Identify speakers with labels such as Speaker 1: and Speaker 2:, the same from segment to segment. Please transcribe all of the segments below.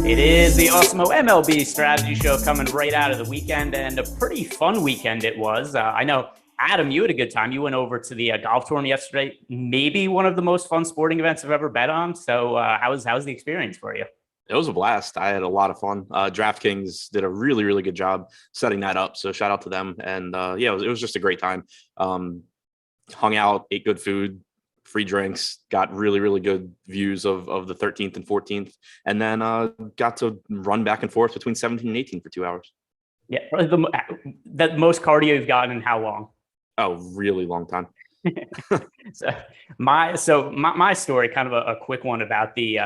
Speaker 1: It is the Awesemo MLB Strategy Show coming right out of the weekend, and a pretty fun weekend it was. I know, Adam, you had a good time. You went over to the golf tournament yesterday, maybe one of the most fun sporting events I've ever bet on. So how was the experience for you?
Speaker 2: It was a blast. I had a lot of fun. DraftKings did a really, really good job setting that up. So shout out to them. And yeah, it was just a great time. Hung out, ate good food, free drinks, got really, really good views of the 13th and 14th, and then got to run back and forth between 17 and 18 for 2 hours.
Speaker 1: Yeah, the most cardio you've gotten in how long?
Speaker 2: Oh, really long time.
Speaker 1: My story, kind of a quick one about the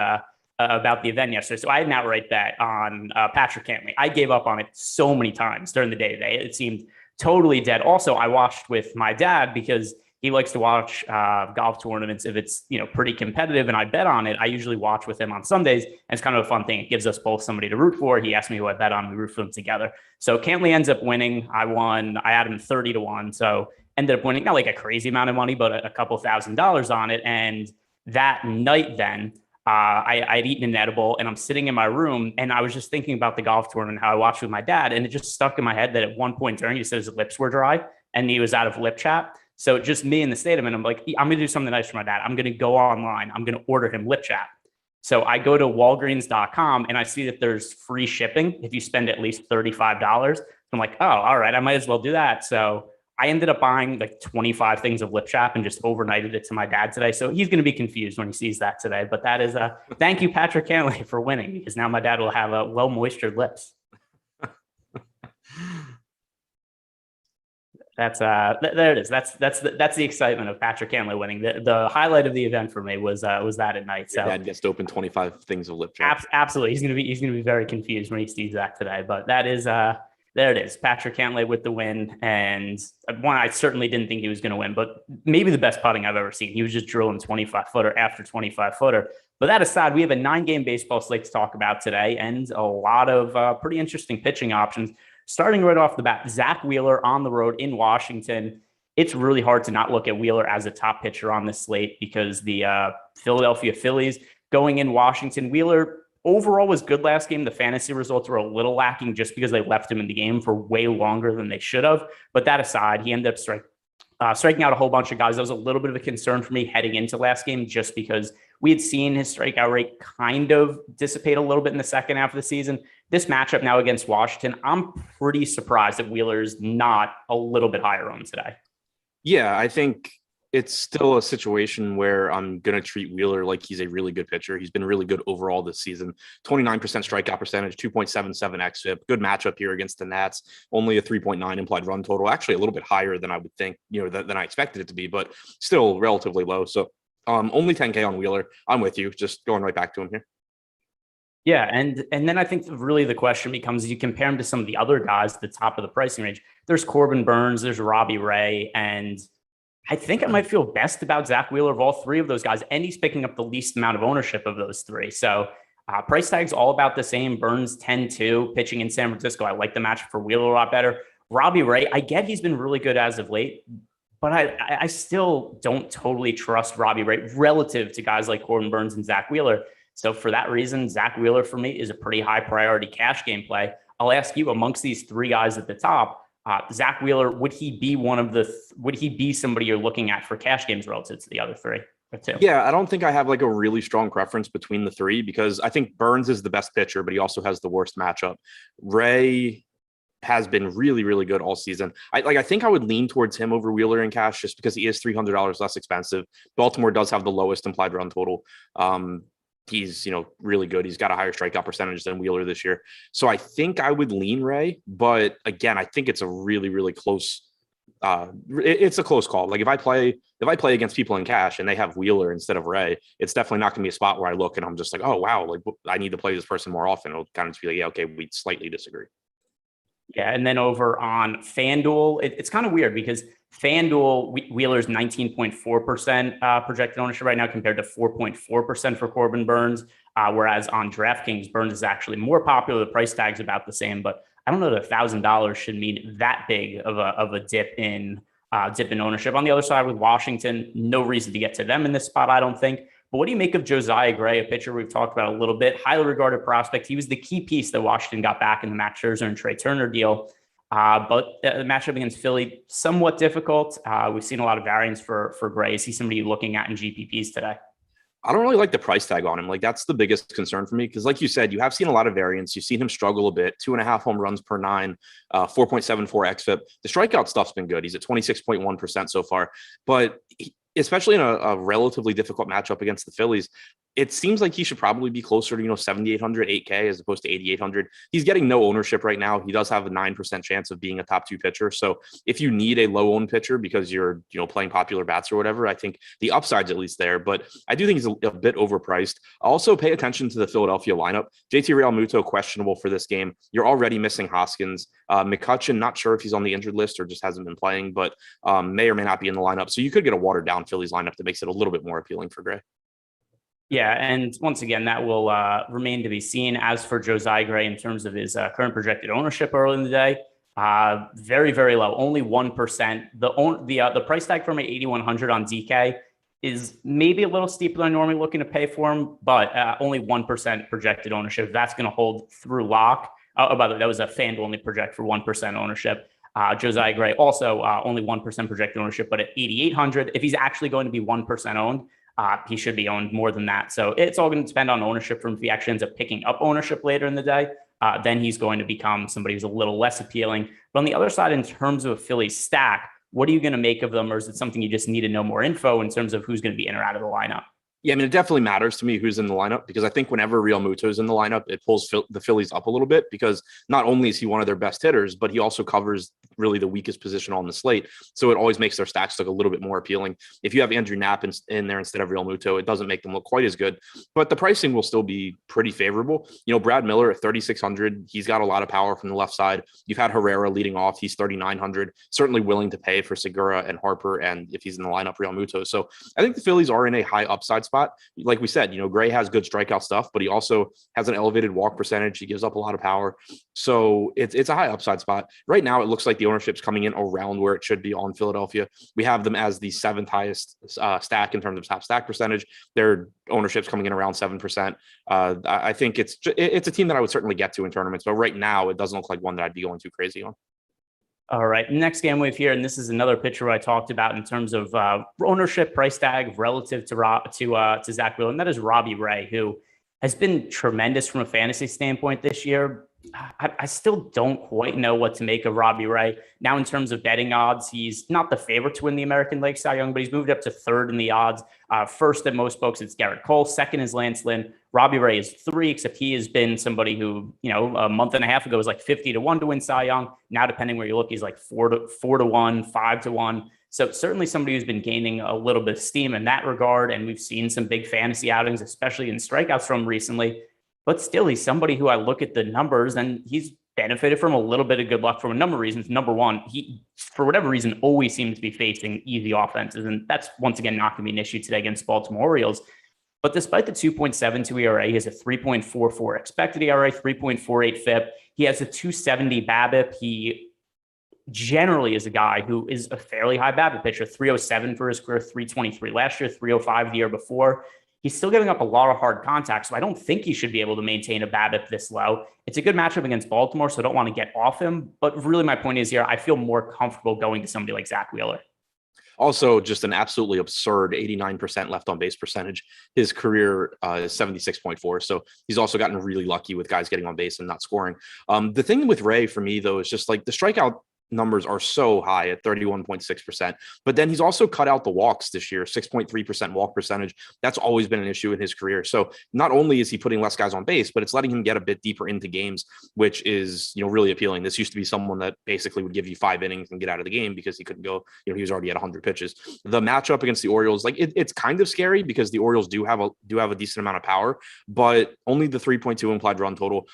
Speaker 1: event yesterday. So I had an outright bet on Patrick Cantlay. I gave up on it so many times during the day today. It seemed totally dead. Also, I watched with my dad because he likes to watch golf tournaments if it's pretty competitive, and I bet on it. I usually watch with him on Sundays, and it's kind of a fun thing. It gives us both somebody to root for. He asked me who I bet on. We root for them together. So Cantlay ends up winning. I won. I had him 30-1. So ended up winning not like a crazy amount of money, but a couple $1,000s on it. And that night, then I'd eaten an edible, and I'm sitting in my room, and I was just thinking about the golf tournament, how I watched with my dad, and it just stuck in my head that at one point during, he said his lips were dry, and he was out of lip chat. So just me in the state of it, I'm like, I'm going to do something nice for my dad. I'm going to go online. I'm going to order him lip chat. So I go to walgreens.com and I see that there's free shipping if you spend at least $35. I'm like, oh, all right, I might as well do that. So I ended up buying like 25 things of lip chat and just overnighted it to my dad today. So he's going to be confused when he sees that today. But that is thank you, Patrick Cantlay, for winning, because now my dad will have well-moistured lips. There it is. That's the excitement of Patrick Cantlay winning. The highlight of the event for me was that at night. So
Speaker 2: Dad gets to open 25 things of lip chat.
Speaker 1: Absolutely, he's gonna be very confused when he sees that today. But that is there it is. Patrick Cantlay with the win, and one I certainly didn't think he was going to win, but maybe the best putting I've ever seen. He was just drilling 25-footer after 25-footer. But that aside, we have a 9-game baseball slate to talk about today, and a lot of pretty interesting pitching options. Starting right off the bat, Zach Wheeler on the road in Washington. It's really hard to not look at Wheeler as a top pitcher on this slate because the Philadelphia Phillies going in Washington. Wheeler overall was good last game. The fantasy results were a little lacking just because they left him in the game for way longer than they should have. But that aside, he ended up striking out a whole bunch of guys. That was a little bit of a concern for me heading into last game, just because we had seen his strikeout rate kind of dissipate a little bit in the second half of the season. This matchup now against Washington, I'm pretty surprised that Wheeler's not a little bit higher on today.
Speaker 2: Yeah, I think it's still a situation where I'm going to treat Wheeler like he's a really good pitcher. He's been really good overall this season. 29% strikeout percentage, 2.77 xFIP. Good matchup here against the Nats. Only a 3.9 implied run total. Actually a little bit higher than I would think, than I expected it to be, but still relatively low. So only 10K on Wheeler. I'm with you. Just going right back to him here.
Speaker 1: Yeah, and then I think really the question becomes, you compare him to some of the other guys at the top of the pricing range. There's Corbin Burnes, there's Robbie Ray, and I think I might feel best about Zach Wheeler of all three of those guys, and he's picking up the least amount of ownership of those three. So price tag's all about the same. Burnes 10-2, pitching in San Francisco. I like the matchup for Wheeler a lot better. Robbie Ray, I get he's been really good as of late, but I still don't totally trust Robbie Ray relative to guys like Corbin Burnes and Zach Wheeler. So for that reason, Zach Wheeler for me is a pretty high priority cash game play. I'll ask you, amongst these three guys at the top, Zach Wheeler, would he be somebody you're looking at for cash games relative to the other three or two?
Speaker 2: Yeah, I don't think I have like a really strong preference between the three, because I think Burnes is the best pitcher, but he also has the worst matchup. Ray has been really, really good all season. I think I would lean towards him over Wheeler in cash just because he is $300 less expensive. Baltimore does have the lowest implied run total. He's, really good. He's got a higher strikeout percentage than Wheeler this year. So I think I would lean Ray, but again, I think it's a really, really close, it's a close call. Like if I play against people in cash and they have Wheeler instead of Ray, it's definitely not gonna be a spot where I look and I'm just like, oh, wow, like I need to play this person more often. It'll kind of be like, yeah, okay, we slightly disagree.
Speaker 1: Yeah, and then over on FanDuel, it's kind of weird because FanDuel, Wheeler's 19.4% projected ownership right now compared to 4.4% for Corbin Burnes, whereas on DraftKings, Burnes is actually more popular. The price tag's about the same, but I don't know that $1,000 should mean that big of a dip in ownership. On the other side with Washington, no reason to get to them in this spot, I don't think. But what do you make of Josiah Gray, a pitcher we've talked about a little bit, highly regarded prospect? He was the key piece that Washington got back in the Max Scherzer and Trey Turner deal. But the matchup against Philly, somewhat difficult. We've seen a lot of variance for Gray. Is he somebody you're looking at in GPPs today?
Speaker 2: I don't really like the price tag on him. Like, that's the biggest concern for me. Because like you said, you have seen a lot of variance. You've seen him struggle a bit, 2.5 home runs per 9, 4.74 xFIP. The strikeout stuff's been good. He's at 26.1% so far, but especially in a relatively difficult matchup against the Phillies, it seems like he should probably be closer to, 7,800, 8K as opposed to 8,800. He's getting no ownership right now. He does have a 9% chance of being a top 2 pitcher. So if you need a low owned pitcher because you're, playing popular bats or whatever, I think the upside's at least there, but I do think he's a bit overpriced. Also pay attention to the Philadelphia lineup. JT Realmuto questionable for this game. You're already missing Hoskins. McCutchen, not sure if he's on the injured list or just hasn't been playing, but may or may not be in the lineup. So you could get a watered down Phillies lineup that makes it a little bit more appealing for Gray.
Speaker 1: Yeah, and once again, that will remain to be seen. As for Josiah Gray, in terms of his current projected ownership early in the day, very, very low, only 1%. The price tag from an 8,100 on DK is maybe a little steeper than I'm normally looking to pay for him, but only 1% projected ownership. That's going to hold through lock. Oh, by the way, that was a FanDuel only project for 1% ownership. Josiah Gray also only 1% projected ownership, but at 8,800, if he's actually going to be 1% owned, he should be owned more than that. So it's all going to depend on ownership from if he actually ends up picking up ownership later in the day. Then he's going to become somebody who's a little less appealing. But on the other side, in terms of a Philly stack, what are you going to make of them? Or is it something you just need to know more info in terms of who's going to be in or out of the lineup?
Speaker 2: Yeah, I mean, it definitely matters to me who's in the lineup, because I think whenever Realmuto is in the lineup, it pulls the Phillies up a little bit, because not only is he one of their best hitters, but he also covers really the weakest position on the slate. So it always makes their stacks look a little bit more appealing. If you have Andrew Knapp in there instead of Realmuto, it doesn't make them look quite as good, but the pricing will still be pretty favorable. Brad Miller at 3,600, he's got a lot of power from the left side. You've had Herrera leading off. He's 3,900, certainly willing to pay for Segura and Harper. And if he's in the lineup, Realmuto. So I think the Phillies are in a high upside spot. Like we said, Gray has good strikeout stuff, but he also has an elevated walk percentage. He gives up a lot of power. So it's a high upside spot. Right now, it looks like the ownership's coming in around where it should be on Philadelphia. We have them as the 7th highest stack in terms of top stack percentage. Their ownership's coming in around 7%. I think it's a team that I would certainly get to in tournaments, but right now it doesn't look like one that I'd be going too crazy on.
Speaker 1: All right, next game we have here, and this is another pitcher I talked about in terms of ownership price tag relative to Zach Wheeler, and that is Robbie Ray, who has been tremendous from a fantasy standpoint this year. I still don't quite know what to make of Robbie Ray. Now, in terms of betting odds, he's not the favorite to win the American League Cy Young, but he's moved up to 3rd in the odds. First at most books, it's Garrett Cole. Second is Lance Lynn. Robbie Ray is 3, except he has been somebody who, a month and a half ago was like 50-1 to win Cy Young. Now, depending where you look, he's like 4-1, 5-1. So certainly somebody who's been gaining a little bit of steam in that regard. And we've seen some big fantasy outings, especially in strikeouts from him recently. But still, he's somebody who I look at the numbers and he's benefited from a little bit of good luck from a number of reasons. Number one, he, for whatever reason, always seems to be facing easy offenses. And that's, once again, not going to be an issue today against Baltimore Orioles. But despite the 2.72 ERA, he has a 3.44 expected ERA, 3.48 FIP. He has a 270 BABIP. He generally is a guy who is a fairly high BABIP pitcher, 307 for his career, 323 last year, 305 the year before. He's still giving up a lot of hard contact, so I don't think he should be able to maintain a BABIP this low. It's a good matchup against Baltimore, so I don't want to get off him. But really, my point is here, I feel more comfortable going to somebody like Zach Wheeler.
Speaker 2: Also, just an absolutely absurd 89% left on base percentage. His career is 76.4. So he's also gotten really lucky with guys getting on base and not scoring. The thing with Ray for me, though, is just like the strikeout numbers are so high at 31.6%, but then he's also cut out the walks this year, 6.3% walk percentage. That's always been an issue in his career. So not only is he putting less guys on base, but it's letting him get a bit deeper into games, which is, really appealing. This used to be someone that basically would give you 5 innings and get out of the game because he couldn't go, he was already at 100 pitches. The matchup against the Orioles, like it's kind of scary because the Orioles do have a decent amount of power, but only the 3.2 implied run total.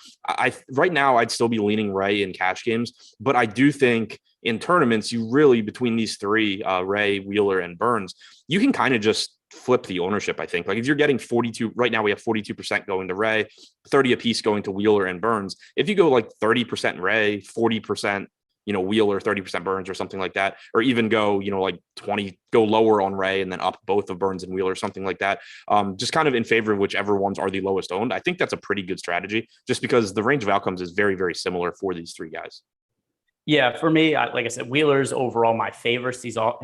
Speaker 2: Right now I'd still be leaning Ray in cash games, but I do think in tournaments, you really, between these 3, Ray, Wheeler, and Burns, you can kind of just flip the ownership, I think. Like if you're getting 42, right now we have 42% going to Ray, 30 apiece going to Wheeler and Burns. If you go like 30% Ray, 40% Wheeler, 30% Burns or something like that, or even go, like 20, go lower on Ray and then up both of Burns and Wheeler, something like that. Just kind of in favor of whichever ones are the lowest owned. I think that's a pretty good strategy just because the range of outcomes is very, very similar for these three guys.
Speaker 1: Yeah, for me, like I said, Wheeler's overall my favorite.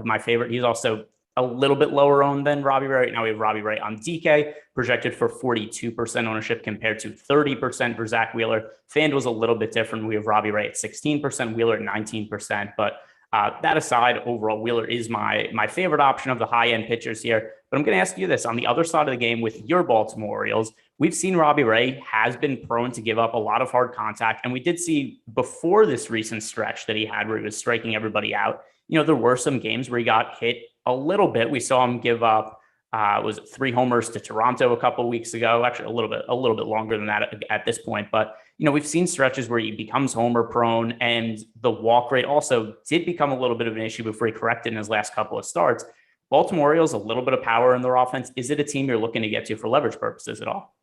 Speaker 1: My favorite. He's also a little bit lower owned than Robbie Ray. Right now we have Robbie Ray on DK projected for 42% ownership compared to 30% for Zach Wheeler. FanDuel's a little bit different. We have Robbie Ray at 16%, Wheeler at 19%. But that aside, overall, Wheeler is my favorite option of the high end pitchers here. But I'm going to ask you this: on the other side of the game with your Baltimore Orioles, we've seen Robbie Ray has been prone to give up a lot of hard contact. And we did see before this recent stretch that he had where he was striking everybody out, there were some games where he got hit a little bit. We saw him give up, was it 3 homers to Toronto a couple of weeks ago? Actually, a little bit longer than that at this point. But, we've seen stretches where he becomes homer prone, and the walk rate also did become a little bit of an issue before he corrected in his last couple of starts. Baltimore Orioles, a little bit of power in their offense. Is it a team you're looking to get to for leverage purposes at all?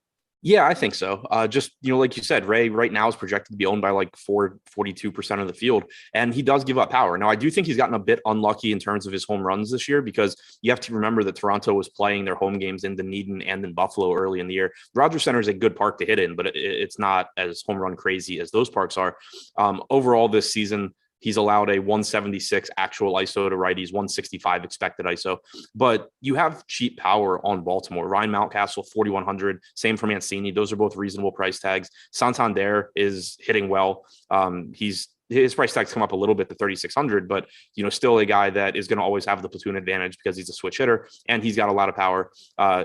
Speaker 2: Yeah, I think so. Just, like you said, Ray right now is projected to be owned by like 42% of the field, and he does give up power. Now, I do think he's gotten a bit unlucky in terms of his home runs this year because you have to remember that Toronto was playing their home games in Dunedin and in Buffalo early in the year. Rogers Center is a good park to hit in, but it's not as home run crazy as those parks are. Overall this season, he's allowed a 176 actual ISO to righties, 165 expected ISO. But you have cheap power on Baltimore. Ryan Mountcastle, 4,100. Same for Mancini. Those are both reasonable price tags. Santander is hitting well. His price tags come up a little bit to 3,600, but still a guy that is going to always have the platoon advantage because he's a switch hitter and he's got a lot of power.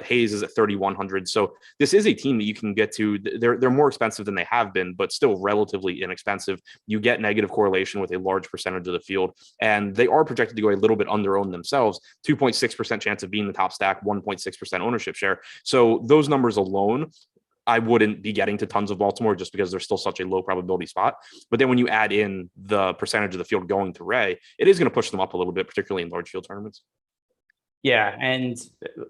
Speaker 2: Hayes is at 3,100. So this is a team that you can get to. They're more expensive than they have been, but still relatively inexpensive. You get negative correlation with a large percentage of the field, and they are projected to go a little bit under owned themselves. 2.6% chance of being the top stack, 1.6% ownership share. So those numbers alone, I wouldn't be getting to tons of Baltimore just because they're still such a low probability spot. But then when you add in the percentage of the field going to Ray, it is going to push them up a little bit, particularly in large field tournaments.
Speaker 1: Yeah, and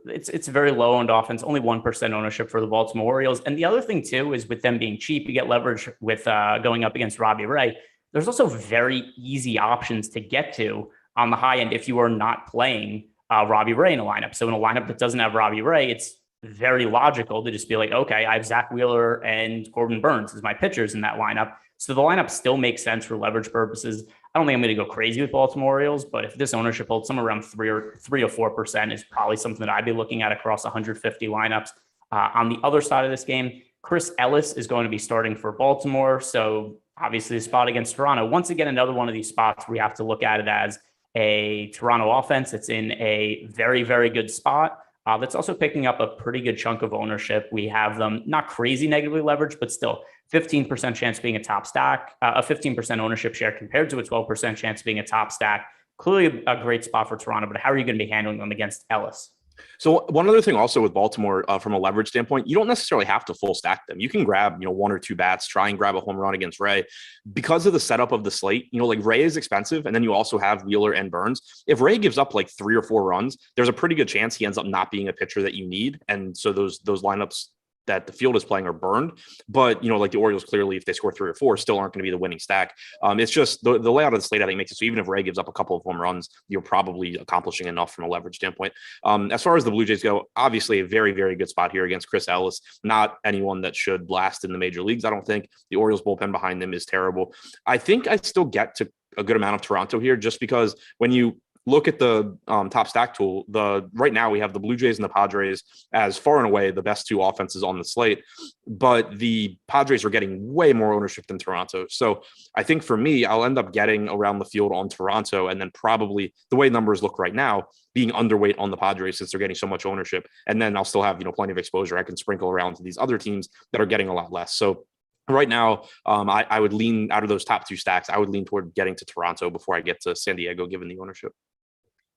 Speaker 1: it's very low owned offense, only 1% ownership for the Baltimore Orioles. And the other thing too is with them being cheap, you get leverage with going up against Robbie Ray. There's also very easy options to get to on the high end if you are not playing Robbie Ray in a lineup. So in a lineup that doesn't have Robbie Ray, it's very logical to just be like, okay, I have Zach Wheeler and Corbin Burns as my pitchers in that lineup. So the lineup still makes sense for leverage purposes. I don't think I'm going to go crazy with Baltimore Orioles, but if this ownership holds somewhere around 3 or 4% is probably something that I'd be looking at across 150 lineups. On the other side of this game, Chris Ellis is going to be starting for Baltimore. So obviously a spot against Toronto. Once again, another one of these spots where we have to look at it as a Toronto offense that's in a very, very good spot. That's also picking up a pretty good chunk of ownership. We have them not crazy negatively leveraged, but still 15% chance being a top stack, a 15% ownership share compared to a 12% chance being a top stack. Clearly a great spot for Toronto, but how are you going to be handling them against Ellis?
Speaker 2: So one other thing also with Baltimore, from a leverage standpoint, you don't necessarily have to full stack them. You can grab, 1 or 2 bats, try and grab a home run against Ray because of the setup of the slate. Like Ray is expensive. And then you also have Wheeler and Burns. If Ray gives up like 3 or 4 runs, there's a pretty good chance he ends up not being a pitcher that you need. And so those lineups that the field is playing are burned. But, like the Orioles, clearly, if they score 3 or 4, still aren't going to be the winning stack. It's just the layout of the slate, I think, makes it so even if Ray gives up a couple of home runs, you're probably accomplishing enough from a leverage standpoint. As far as the Blue Jays go, obviously a very, very good spot here against Chris Ellis. Not anyone that should last in the major leagues, I don't think. The Orioles bullpen behind them is terrible. I think I still get to a good amount of Toronto here just because when you look at the top stack tool, right now we have the Blue Jays and the Padres as far and away the best 2 offenses on the slate, but the Padres are getting way more ownership than Toronto. So I think for me, I'll end up getting around the field on Toronto, and then probably the way numbers look right now, being underweight on the Padres since they're getting so much ownership. And then I'll still have, plenty of exposure I can sprinkle around to these other teams that are getting a lot less. So right now, I would lean out of those top 2 stacks. I would lean toward getting to Toronto before I get to San Diego, given the ownership.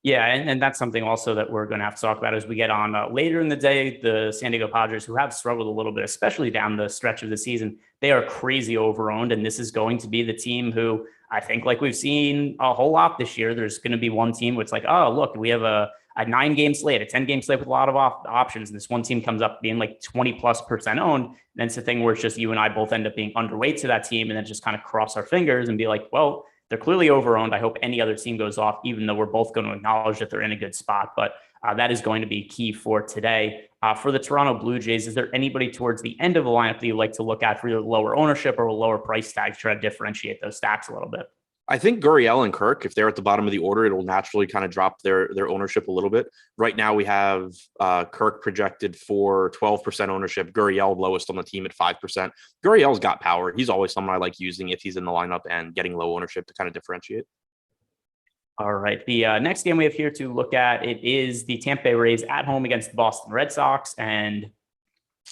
Speaker 1: Yeah, and that's something also that we're going to have to talk about as we get on later in the day. The San Diego Padres, who have struggled a little bit, especially down the stretch of the season, they are crazy overowned, and this is going to be the team who I think, like we've seen a whole lot this year, there's going to be one team where it's like, oh, look, we have a 9-game slate, a 10-game slate with a lot of options, and this one team comes up being like 20+% owned. And then it's a thing where it's just you and I both end up being underweight to that team, and then just kind of cross our fingers and be like, well, They're clearly overowned. I hope any other team goes off, even though we're both going to acknowledge that they're in a good spot. But that is going to be key for today. For the Toronto Blue Jays, is there anybody towards the end of the lineup that you like to look at for either lower ownership or a lower price tag to try to differentiate those stacks a little bit?
Speaker 2: I think Gurriel and Kirk, if they're at the bottom of the order, it'll naturally kind of drop their ownership a little bit. Right now, we have Kirk projected for 12% ownership, Gurriel lowest on the team at 5%. Gurriel's got power. He's always someone I like using if he's in the lineup and getting low ownership to kind of differentiate.
Speaker 1: All right. The next game we have here to look at, it is the Tampa Bay Rays at home against the Boston Red Sox. And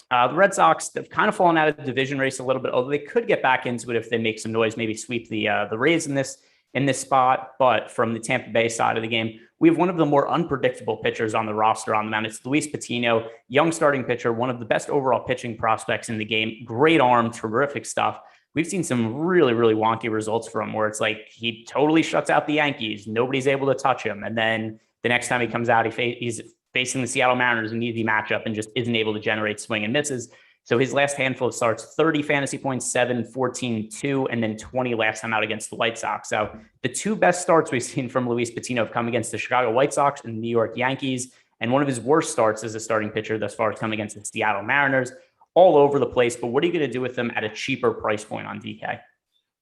Speaker 1: the Red Sox have kind of fallen out of the division race a little bit, although they could get back into it if they make some noise, maybe sweep the Rays in this spot. But from the Tampa Bay side of the game, we have one of the more unpredictable pitchers on the roster on the mound. It's Luis Patino, young starting pitcher, one of the best overall pitching prospects in the game. Great arm, terrific stuff. We've seen some really, really wonky results from him where it's like he totally shuts out the Yankees. Nobody's able to touch him. And then the next time he comes out, he's facing the Seattle Mariners, an easy matchup, and just isn't able to generate swing and misses. So his last handful of starts, 30 fantasy points, 7, 14, 2, and then 20 last time out against the White Sox. So the two best starts we've seen from Luis Patino have come against the Chicago White Sox and the New York Yankees. And one of his worst starts as a starting pitcher thus far has come against the Seattle Mariners. All over the place, but what are you going to do with them at a cheaper price point on DK?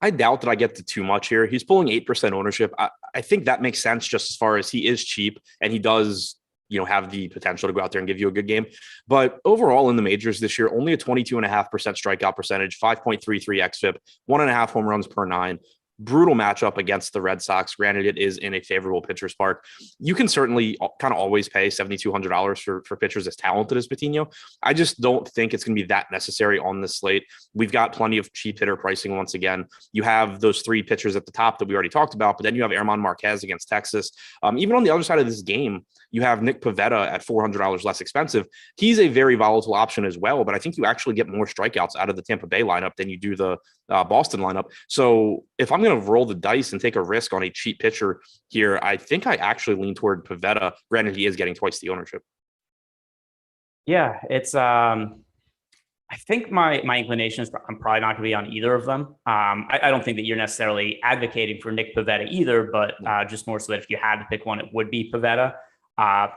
Speaker 2: I doubt that I get to too much here. He's pulling 8% ownership. I think that makes sense just as far as he is cheap and he does, have the potential to go out there and give you a good game. But overall in the majors this year, only a 22.5% strikeout percentage, 5.33 xFIP, 1.5 home runs per 9. Brutal matchup against the Red Sox. Granted, it is in a favorable pitcher's park. You can certainly kind of always pay $7,200 for pitchers as talented as Patino. I just don't think it's going to be that necessary on this slate. We've got plenty of cheap hitter pricing once again. You have those three pitchers at the top that we already talked about, but then you have German Marquez against Texas. Even on the other side of this game, you have Nick Pivetta at $400 less expensive. He's a very volatile option as well, but I think you actually get more strikeouts out of the Tampa Bay lineup than you do the Boston lineup. So if I'm going to roll the dice and take a risk on a cheap pitcher here, I think I actually lean toward Pivetta. Granted, he is getting twice the ownership.
Speaker 1: Yeah, it's I think my inclination is I'm probably not going to be on either of them. I don't think that you're necessarily advocating for Nick Pivetta either, but just more so that if you had to pick one, it would be Pivetta.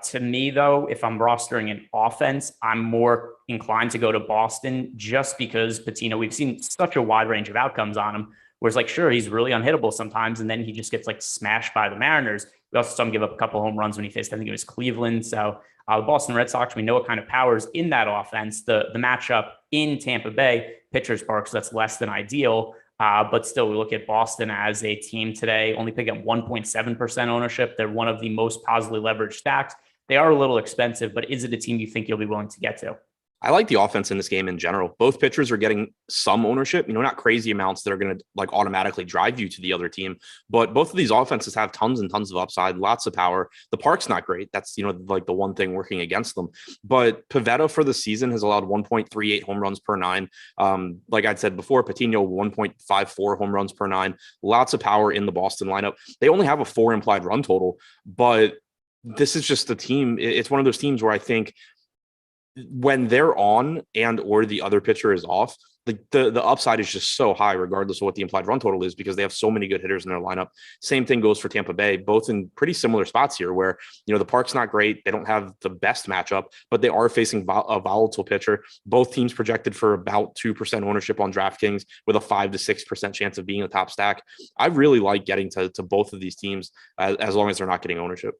Speaker 1: To me, though, if I'm rostering an offense, I'm more inclined to go to Boston just because Patino, we've seen such a wide range of outcomes on him. Whereas, like, sure, he's really unhittable sometimes, and then he just gets like smashed by the Mariners. We also saw him give up a couple home runs when he faced, I think it was Cleveland. So the Boston Red Sox, we know what kind of powers in that offense. The matchup in Tampa Bay, pitcher's park, so that's less than ideal. But still, we look at Boston as a team today, only picking up 1.7% ownership. They're one of the most positively leveraged stacks. They are a little expensive, but is it a team you think you'll be willing to get to?
Speaker 2: I like the offense in this game in general. Both pitchers are getting some ownership, not crazy amounts that are going to like automatically drive you to the other team. But both of these offenses have tons and tons of upside, lots of power. The park's not great. That's, like the one thing working against them. But Pivetta for the season has allowed 1.38 home runs per 9. Like I'd said before, Patino 1.54 home runs per 9. Lots of power in the Boston lineup. They only have a 4 implied run total, but this is just the team. It's one of those teams where I think when they're on and or the other pitcher is off, the upside is just so high regardless of what the implied run total is because they have so many good hitters in their lineup. Same thing goes for Tampa Bay, both in pretty similar spots here where, the park's not great. They don't have the best matchup, but they are facing a volatile pitcher. Both teams projected for about 2% ownership on DraftKings with a 5 to 6% chance of being a top stack. I really like getting to both of these teams as long as they're not getting ownership.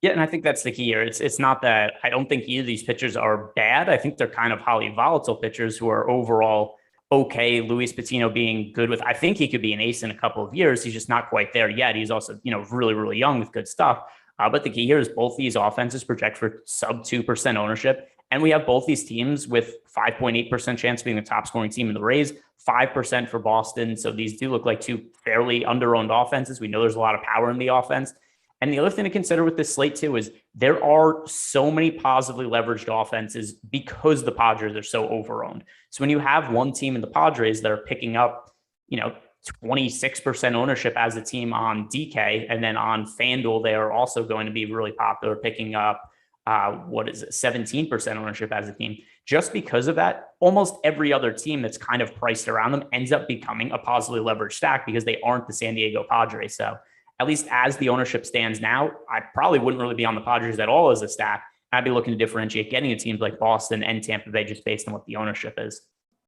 Speaker 1: Yeah, and I think that's the key here. It's not that I don't think either of these pitchers are bad. I think they're kind of highly volatile pitchers who are overall okay. Luis Patino being good with, I think he could be an ace in a couple of years. He's just not quite there yet. He's also, really, really young with good stuff. But the key here is both these offenses project for sub 2% ownership. And we have both these teams with 5.8% chance of being the top scoring team in the Rays, 5% for Boston. So these do look like two fairly under-owned offenses. We know there's a lot of power in the offense. And the other thing to consider with this slate too is there are so many positively leveraged offenses because the Padres are so overowned. So when you have one team in the Padres that are picking up, 26% ownership as a team on DK, and then on FanDuel, they are also going to be really popular, picking up 17% ownership as a team. just because of that, almost every other team that's kind of priced around them ends up becoming a positively leveraged stack because they aren't the San Diego Padres. So at least as the ownership stands now, I probably wouldn't really be on the Padres at all as a stack. I'd be looking to differentiate getting to teams like Boston and Tampa Bay just based on what the ownership is.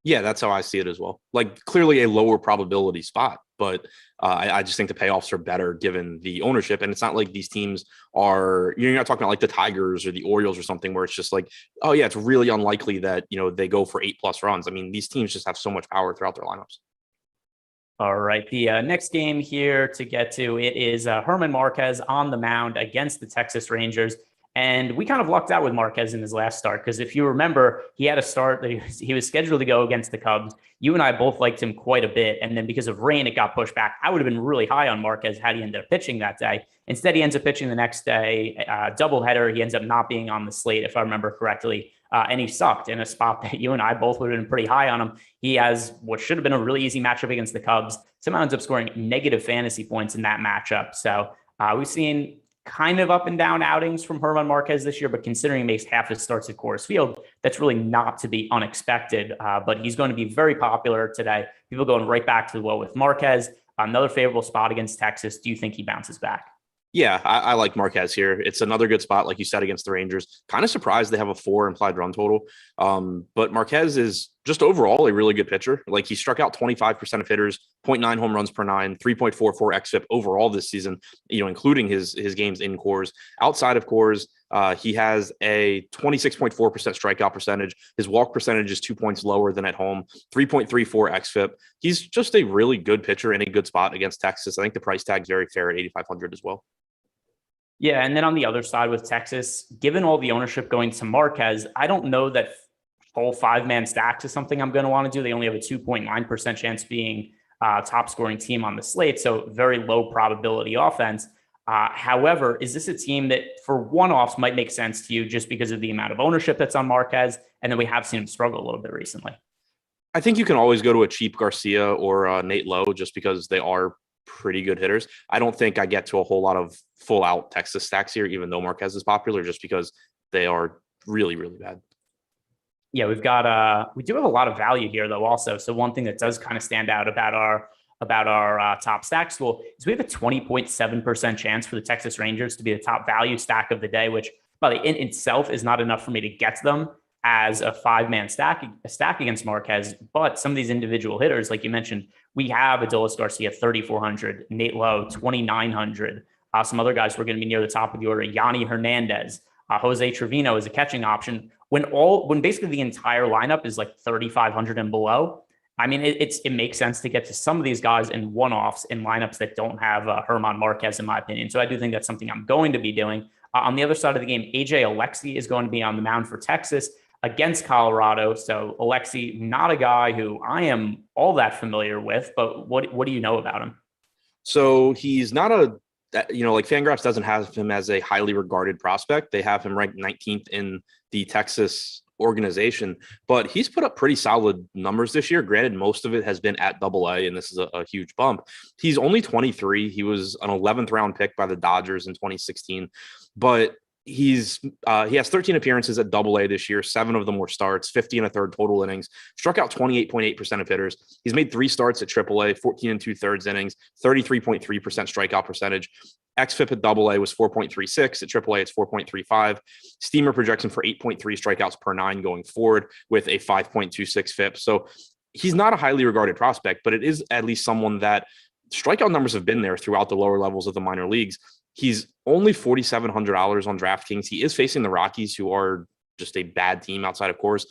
Speaker 2: Yeah, that's how I see it as well. Like clearly a lower probability spot, but I just think the payoffs are better given the ownership. And it's not like these teams are, you're not talking about like the Tigers or the Orioles or something where it's just like, oh yeah, it's really unlikely that, they go for 8+ runs. I mean, these teams just have so much power throughout their lineups.
Speaker 1: All right. The next game here to get to, it is Herman Marquez on the mound against the Texas Rangers. And we kind of lucked out with Marquez in his last start because if you remember, he had a start that he was scheduled to go against the Cubs. You and I both liked him quite a bit. And then because of rain, it got pushed back. I would have been really high on Marquez had he ended up pitching that day. Instead, he ends up pitching the next day, doubleheader. He ends up not being on the slate, if I remember correctly. And he sucked in a spot that you and I both would have been pretty high on him. He has what should have been a really easy matchup against the Cubs. Somehow ends up scoring negative fantasy points in that matchup. So we've seen kind of up and down outings from Herman Marquez this year, but considering he makes half his starts at Coors Field, that's really not to be unexpected. But he's going to be very popular today. People going right back to the well with Marquez. Another favorable spot against Texas. Do you think he bounces back?
Speaker 2: Yeah, I like Marquez here. It's another good spot, like you said, against the Rangers. Kind of surprised they have a 4 implied run total. But Marquez is just overall a really good pitcher. Like he struck out 25% of hitters, 0.9 home runs per 9, 3.44 xFIP overall this season, including his games in Coors. Outside of Coors, he has a 26.4% strikeout percentage. His walk percentage is 2 points lower than at home, 3.34 xFIP. He's just a really good pitcher in a good spot against Texas. I think the price tag is very fair at 8,500 as well.
Speaker 1: Yeah, and then on the other side with Texas, given all the ownership going to Marquez, I don't know that full 5-man stacks is something I'm going to want to do. They only have a 2.9% chance being top scoring team on the slate, so very low probability offense. However, is this a team that for one-offs might make sense to you just because of the amount of ownership that's on Marquez? And then we have seen him struggle a little bit recently.
Speaker 2: I think you can always go to a cheap Garcia or Nate Lowe just because they are pretty good hitters. I don't think I get to a whole lot of full out Texas stacks here, even though Marquez is popular, just because they are really, really bad.
Speaker 1: Yeah, we do have a lot of value here though also. So one thing that does kind of stand out about our top stack school is we have a 20.7% chance for the Texas Rangers to be the top value stack of the day, which by the in itself is not enough for me to get to them as a 5-man stack against Marquez. But some of these individual hitters, like you mentioned, we have Adolis Garcia 3,400, Nate Lowe 2,900. Some other guys who are going to be near the top of the order, Yanni Hernandez, Jose Trevino is a catching option. When basically the entire lineup is like 3,500 and below, I mean, it makes sense to get to some of these guys in one-offs in lineups that don't have Herman Marquez, in my opinion. So I do think that's something I'm going to be doing. On the other side of the game, AJ Alexy is going to be on the mound for Texas against Colorado. So Alexy, not a guy who I am all that familiar with, but what do you know about him?
Speaker 2: So he's not like Fangraphs doesn't have him as a highly regarded prospect. They have him ranked 19th in the Texas organization, but he's put up pretty solid numbers this year. Granted, most of it has been at AA, and this is a huge bump. He's only 23. He was an 11th round pick by the Dodgers in 2016, but he has 13 appearances at AA this year. 7 of them were starts, 50 and a third total innings, struck out 28.8% of hitters. He's made 3 starts at AAA, 14 and 2/3 innings, 33.3% strikeout percentage. xFIP at AA was 4.36. At AAA, it's 4.35. Steamer projection for 8.3 strikeouts per 9 going forward with a 5.26 FIP. So he's not a highly regarded prospect, but it is at least someone that strikeout numbers have been there throughout the lower levels of the minor leagues. He's only $4,700 on DraftKings. He is facing the Rockies, who are just a bad team outside of Coors.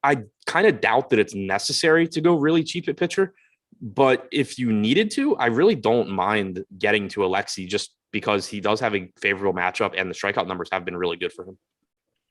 Speaker 2: I kind of doubt that it's necessary to go really cheap at pitcher, but if you needed to, I really don't mind getting to Alexy just because he does have a favorable matchup and the strikeout numbers have been really good for him.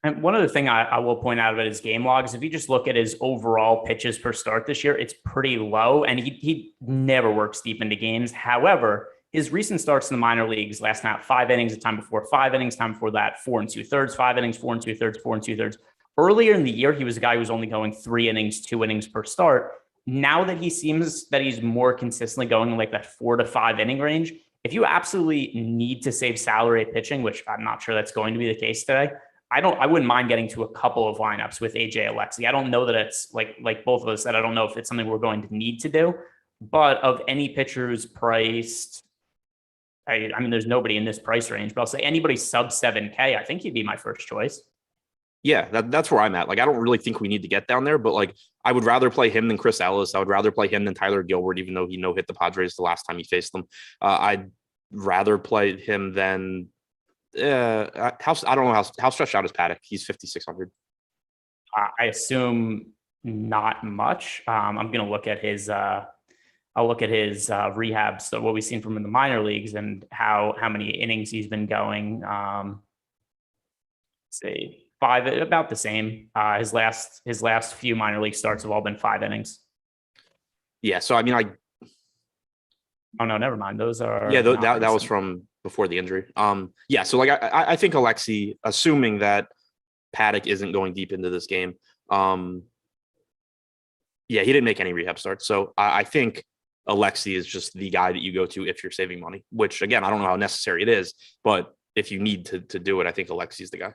Speaker 1: And one other thing I will point out about his game logs, if you just look at his overall pitches per start this year, it's pretty low, and he never works deep into games. However, his recent starts in the minor leagues, last night, 5 innings, the time before 5 innings, time before that, 4 and 2/3, 5 innings, 4 and 2/3, 4 and 2/3. Earlier in the year, he was a guy who was only going 3 innings, 2 innings per start. Now that he seems that he's more consistently going in like that 4 to 5 inning range, if you absolutely need to save salary at pitching, which I'm not sure that's going to be the case today, I wouldn't mind getting to a couple of lineups with AJ Alexi. I don't know that it's like both of us said, I don't know if it's something we're going to need to do, but of any pitchers priced, I mean, there's nobody in this price range, but I'll say anybody sub 7K, I think he'd be my first choice.
Speaker 2: Yeah, that's where I'm at. Like, I don't really think we need to get down there, but like, I would rather play him than Chris Ellis. I would rather play him than Tyler Gilbert, even though he no hit the Padres the last time he faced them. I'd rather play him than I don't know how stretched out is Paddock. He's 5,600.
Speaker 1: I assume not much. I'm going to look at his. I'll look at his rehab. So what we've seen from him in the minor leagues and how many innings he's been going. Say 5, about the same. His last few minor league starts have all been 5 innings.
Speaker 2: Yeah. So I mean,
Speaker 1: oh no, never mind. Those are
Speaker 2: that was from before the injury. Yeah. So like I think Alexi, assuming that Paddock isn't going deep into this game. Yeah, he didn't make any rehab starts. So I think Alexi is just the guy that you go to if you're saving money, which again, I don't know how necessary it is, but if you need to do it, I think Alexi is the guy.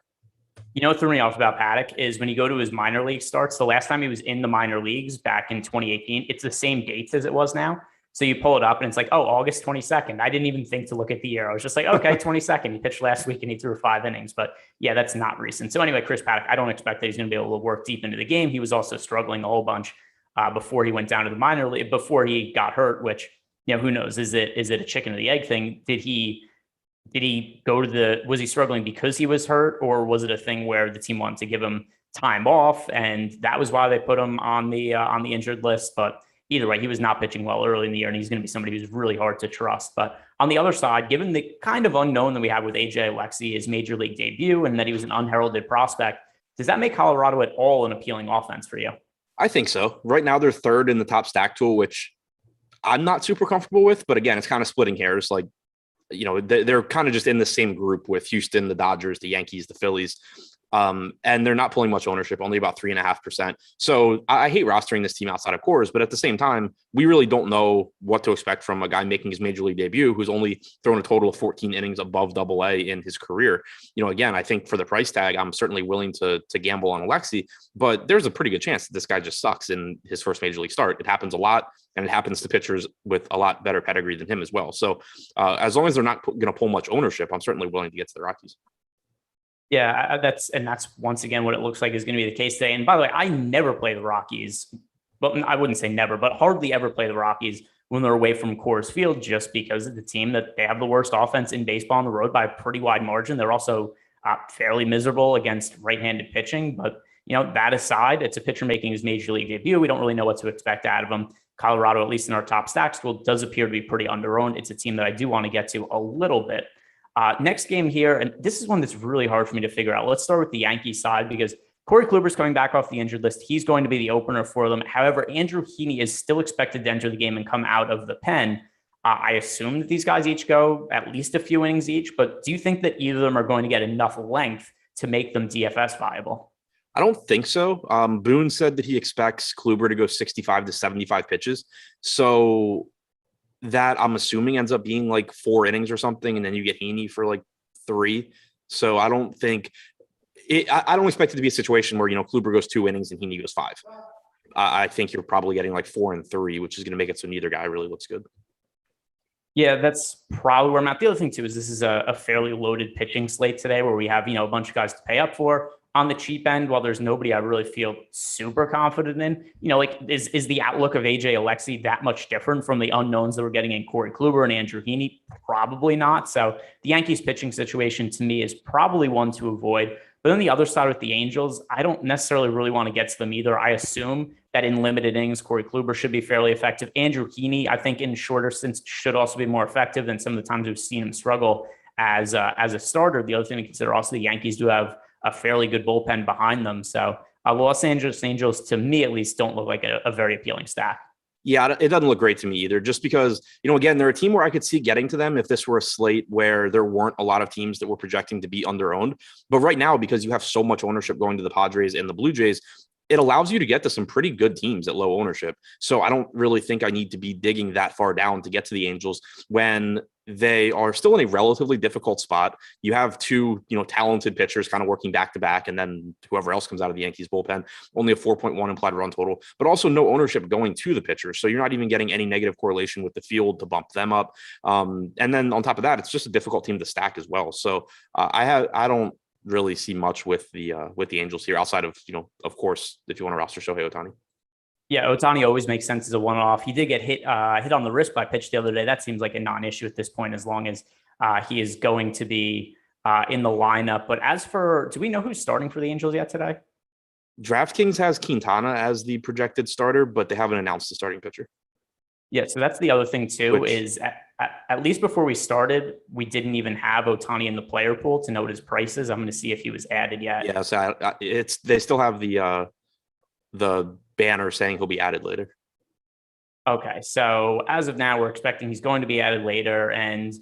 Speaker 1: You know what threw me off about Paddock is when you go to his minor league starts, the last time he was in the minor leagues back in 2018, it's the same dates as it was now. So you pull it up and it's like, oh, August 22nd. I didn't even think to look at the year. I was just like, okay, 22nd. He pitched last week and he threw 5 innings. But yeah, that's not recent. So anyway, Chris Paddock, I don't expect that he's going to be able to work deep into the game. He was also struggling a whole bunch before he went down to the minor league, before he got hurt, which, you know, who knows? Is it a chicken or the egg thing? Did he go to was he struggling because he was hurt, or was it a thing where the team wanted to give him time off and that was why they put him on the injured list? But either way, he was not pitching well early in the year, and he's going to be somebody who's really hard to trust. But on the other side, given the kind of unknown that we have with AJ Alexi, his major league debut, and that he was an unheralded prospect, does that make Colorado at all an appealing offense for you?
Speaker 2: I think so. Right now, they're third in the top stack tool, which I'm not super comfortable with. But again, it's kind of splitting hairs. Like, you know, they're kind of just in the same group with Houston, the Dodgers, the Yankees, the Phillies. And they're not pulling much ownership, only about 3.5%. So I hate rostering this team outside of Coors, but at the same time, we really don't know what to expect from a guy making his major league debut who's only thrown a total of 14 innings above AA in his career. You know, again, I think for the price tag, I'm certainly willing to gamble on Alexi, but there's a pretty good chance that this guy just sucks in his first major league start. It happens a lot, and it happens to pitchers with a lot better pedigree than him as well. So as long as they're not going to pull much ownership, I'm certainly willing to get to the Rockies.
Speaker 1: Yeah, that's once again what it looks like is going to be the case today. And by the way, I never play the Rockies, but I wouldn't say never, but hardly ever play the Rockies when they're away from Coors Field, just because of the team that they have the worst offense in baseball on the road by a pretty wide margin. They're also fairly miserable against right-handed pitching. But, you know, that aside, it's a pitcher making his major league debut. We don't really know what to expect out of him. Colorado, at least in our top stack school, does appear to be pretty underowned. It's a team that I do want to get to a little bit. Next game here, and this is one that's really hard for me to figure out. Let's start with the Yankees side, because Corey Kluber's coming back off the injured list. He's going to be the opener for them. However, Andrew Heaney is still expected to enter the game and come out of the pen. I assume that these guys each go at least a few innings each, but do you think that either of them are going to get enough length to make them DFS viable?
Speaker 2: I don't think so. Boone said that he expects Kluber to go 65 to 75 pitches. So that I'm assuming ends up being like 4 innings or something, and then you get Heaney for like 3. So I don't think I don't expect it to be a situation where, you know, Kluber goes 2 innings and Heaney goes 5. I think you're probably getting like 4 and 3, which is going to make it so neither guy really looks good.
Speaker 1: Yeah, that's probably where I'm at. The other thing too is this is a fairly loaded pitching slate today, where we have, you know, a bunch of guys to pay up for. On the cheap end, while there's nobody I really feel super confident in, you know, like is the outlook of AJ Alexi that much different from the unknowns that we're getting in Corey Kluber and Andrew Heaney? Probably not. So the Yankees pitching situation to me is probably one to avoid. But on the other side with the Angels, I don't necessarily really want to get to them either. I assume that in limited innings, Corey Kluber should be fairly effective. Andrew Heaney, I think in shorter stints, should also be more effective than some of the times we've seen him struggle as a starter. The other thing to consider also, the Yankees do have a fairly good bullpen behind them. So Los Angeles Angels, to me at least, don't look like a very appealing stack.
Speaker 2: Yeah, it doesn't look great to me either, just because, you know, again, they're a team where I could see getting to them if this were a slate where there weren't a lot of teams that were projecting to be underowned. But right now, because you have so much ownership going to the Padres and the Blue Jays, it allows you to get to some pretty good teams at low ownership. So I don't really think I need to be digging that far down to get to the Angels when they are still in a relatively difficult spot. You have two, talented pitchers kind of working back to back, and then whoever else comes out of the Yankees bullpen, only a 4.1 implied run total, but also no ownership going to the pitchers. So you're not even getting any negative correlation with the field to bump them up. And then on top of that, it's just a difficult team to stack as well. So I don't really see much with the Angels here outside of, of course, if you want to roster Shohei Ohtani.
Speaker 1: Yeah, Ohtani always makes sense as a one-off. He did get hit on the wrist by pitch the other day. That seems like a non-issue at this point, as long as he is going to be in the lineup. But do we know who's starting for the Angels yet today?
Speaker 2: DraftKings has Quintana as the projected starter, but they haven't announced the starting pitcher.
Speaker 1: Yeah, so that's the other thing too, is at least before we started, we didn't even have Ohtani in the player pool to know what his price is. I'm going to see if he was added yet.
Speaker 2: Yeah, so they still have the banner saying he'll be added later.
Speaker 1: Okay, so as of now, we're expecting he's going to be added later. And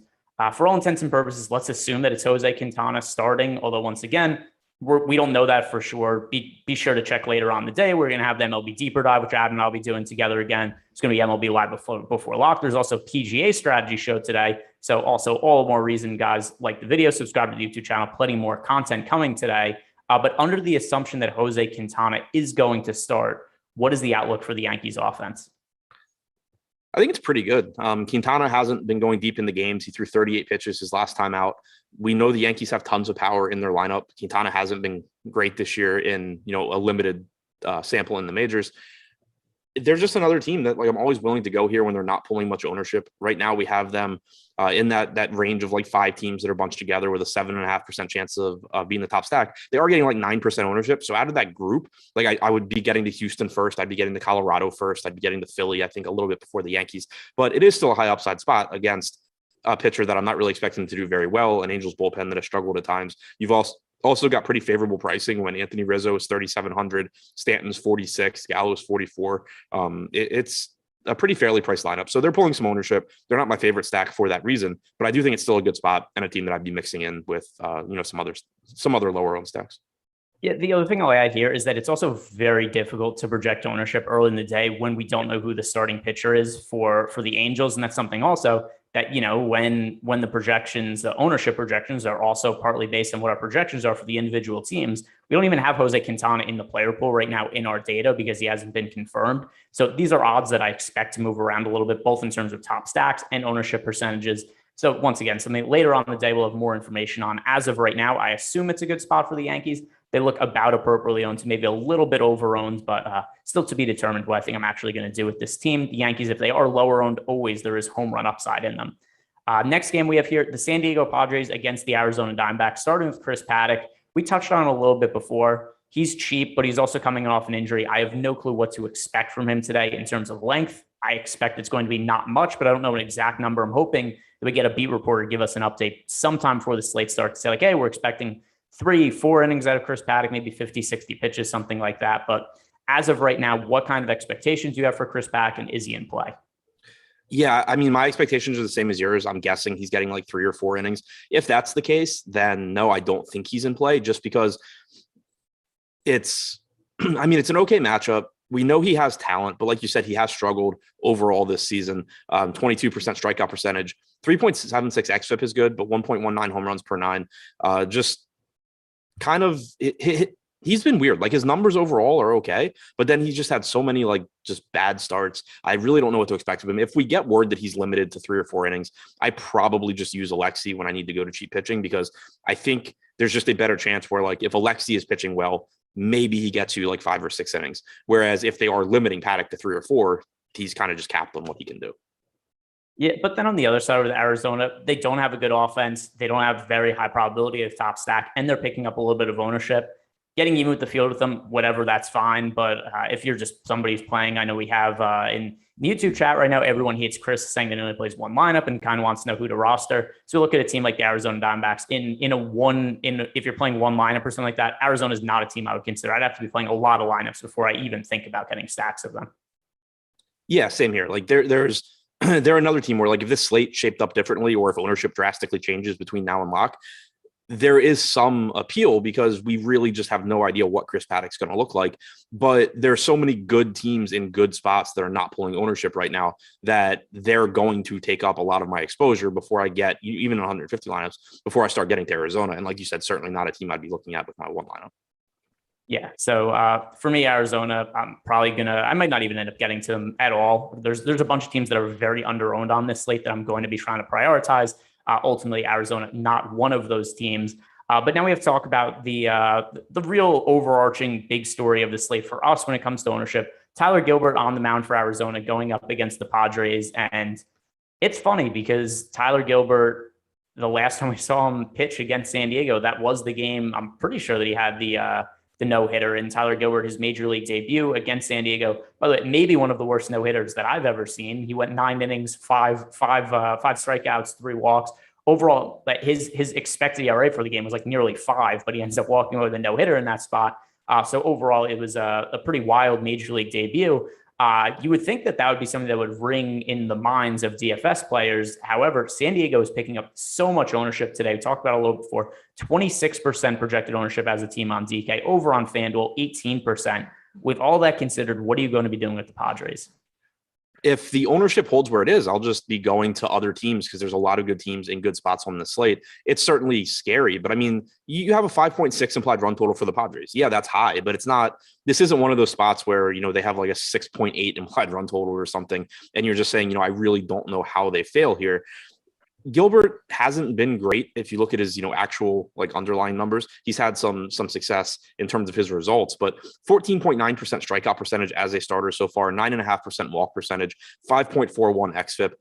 Speaker 1: for all intents and purposes, let's assume that it's Jose Quintana starting. Although once again, we don't know that for sure. Be sure to check later on the day. We're going to have the MLB Deeper Dive, which Adam and I'll be doing together again. It's going to be MLB Live before lock. There's also PGA Strategy Show today. So also all more reason, guys, like the video, subscribe to the YouTube channel, plenty more content coming today. But under the assumption that Jose Quintana is going to start, what is the outlook for the Yankees offense?
Speaker 2: I think it's pretty good. Quintana hasn't been going deep in the games. He threw 38 pitches his last time out. We know the Yankees have tons of power in their lineup. Quintana hasn't been great this year in, a limited sample in the majors. They're just another team that I'm always willing to go here when they're not pulling much ownership. Right now we have them in that range of 5 teams that are bunched together with a 7.5% chance of being the top stack. They are getting 9% ownership. So out of that group, I would be getting to Houston first. I'd be getting to Colorado first. I'd be getting to Philly, I think, a little bit before the Yankees, but it is still a high upside spot against a pitcher that I'm not really expecting to do very well, an Angels bullpen that has struggled at times. You've also got pretty favorable pricing when Anthony Rizzo is 3,700, Stanton's 46, Gallo's 44. It's a pretty fairly priced lineup. So they're pulling some ownership. They're not my favorite stack for that reason, but I do think it's still a good spot and a team that I'd be mixing in with, some other lower owned stacks.
Speaker 1: Yeah, the other thing I'll add here is that it's also very difficult to project ownership early in the day when we don't know who the starting pitcher is for the Angels. And that's something also that, when the ownership projections are also partly based on what our projections are for the individual teams. We don't even have Jose Quintana in the player pool right now in our data because he hasn't been confirmed. So these are odds that I expect to move around a little bit, both in terms of top stacks and ownership percentages. So once again, something later on in the day we'll have more information on. As of right now, I assume it's a good spot for the Yankees. They look about appropriately owned to maybe a little bit over-owned, but still to be determined what I think I'm actually going to do with this team. The Yankees, if they are lower-owned, always there is home run upside in them. Next game we have here, the San Diego Padres against the Arizona Diamondbacks, starting with Chris Paddack. We touched on it a little bit before. He's cheap, but he's also coming off an injury. I have no clue what to expect from him today in terms of length. I expect it's going to be not much, but I don't know an exact number. I'm hoping that we get a beat reporter give us an update sometime before the slate starts to say, hey, we're expecting 3-4 innings out of Chris Paddack, maybe 50, 60 pitches, something like that. But as of right now, what kind of expectations do you have for Chris Paddack, and is he in play?
Speaker 2: Yeah, my expectations are the same as yours. I'm guessing he's getting 3 or 4 innings. If that's the case, then no, I don't think he's in play, just because it's an okay matchup. We know he has talent, but like you said, he has struggled overall this season. 22% strikeout percentage, 3.76 xFIP is good, but 1.19 home runs per 9. Just kind of he's been weird. His numbers overall are okay, but then he's just had so many just bad starts. I really don't know what to expect of him. If we get word that he's limited to 3 or 4 innings, I probably just use Alexi when I need to go to cheap pitching, because I think there's just a better chance where if Alexi is pitching well, maybe he gets you 5 or 6 innings. Whereas if they are limiting Paddack to 3 or 4, he's kind of just capped on what he can do.
Speaker 1: Yeah, but then on the other side of Arizona, they don't have a good offense. They don't have very high probability of top stack, and they're picking up a little bit of ownership. Getting even with the field with them, whatever, that's fine. But if you're just somebody who's playing, I know we have in the YouTube chat right now, everyone hates Chris, saying that he only plays one lineup and kind of wants to know who to roster. So look at a team like the Arizona Diamondbacks if you're playing one lineup or something like that, Arizona is not a team I would consider. I'd have to be playing a lot of lineups before I even think about getting stacks of them.
Speaker 2: Yeah, same here. They're another team where if this slate shaped up differently, or if ownership drastically changes between now and lock, there is some appeal because we really just have no idea what Chris Paddock's going to look like. But there's so many good teams in good spots that are not pulling ownership right now that they're going to take up a lot of my exposure before I get even 150 lineups before I start getting to Arizona. And like you said, certainly not a team I'd be looking at with my one lineup.
Speaker 1: Yeah. So for me, Arizona, I might not even end up getting to them at all. There's a bunch of teams that are very underowned on this slate that I'm going to be trying to prioritize. Ultimately, Arizona, not one of those teams. But now we have to talk about the real overarching big story of the slate for us when it comes to ownership. Tyler Gilbert on the mound for Arizona going up against the Padres. And it's funny because Tyler Gilbert, the last time we saw him pitch against San Diego, that was the game. I'm pretty sure that he had the no-hitter, and Tyler Gilbert, his major league debut against San Diego. By the way, maybe one of the worst no-hitters that I've ever seen. He went 9 innings, five strikeouts, 3 walks. Overall, his expected ERA for the game was like nearly 5, but he ends up walking away with a no-hitter in that spot. So overall, it was a pretty wild major league debut. You would think that would be something that would ring in the minds of DFS players. However, San Diego is picking up so much ownership today. We talked about it a little before. 26% projected ownership as a team on DK, over on FanDuel, 18%. With all that considered, what are you going to be doing with the Padres?
Speaker 2: If the ownership holds where it is, I'll just be going to other teams because there's a lot of good teams in good spots on the slate. It's certainly scary, but I mean, you have a 5.6 implied run total for the Padres. Yeah, that's high, but it's not, this isn't one of those spots where, they have like a 6.8 implied run total or something. And you're just saying, I really don't know how they fail here. Gilbert hasn't been great. If you look at his, actual like underlying numbers, he's had some success in terms of his results, but 14.9% strikeout percentage as a starter so far, 9.5% walk percentage, 5.41 xFIP.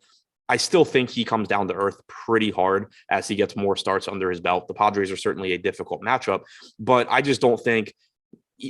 Speaker 2: I still think he comes down to earth pretty hard as he gets more starts under his belt. The Padres are certainly a difficult matchup, but I just don't think,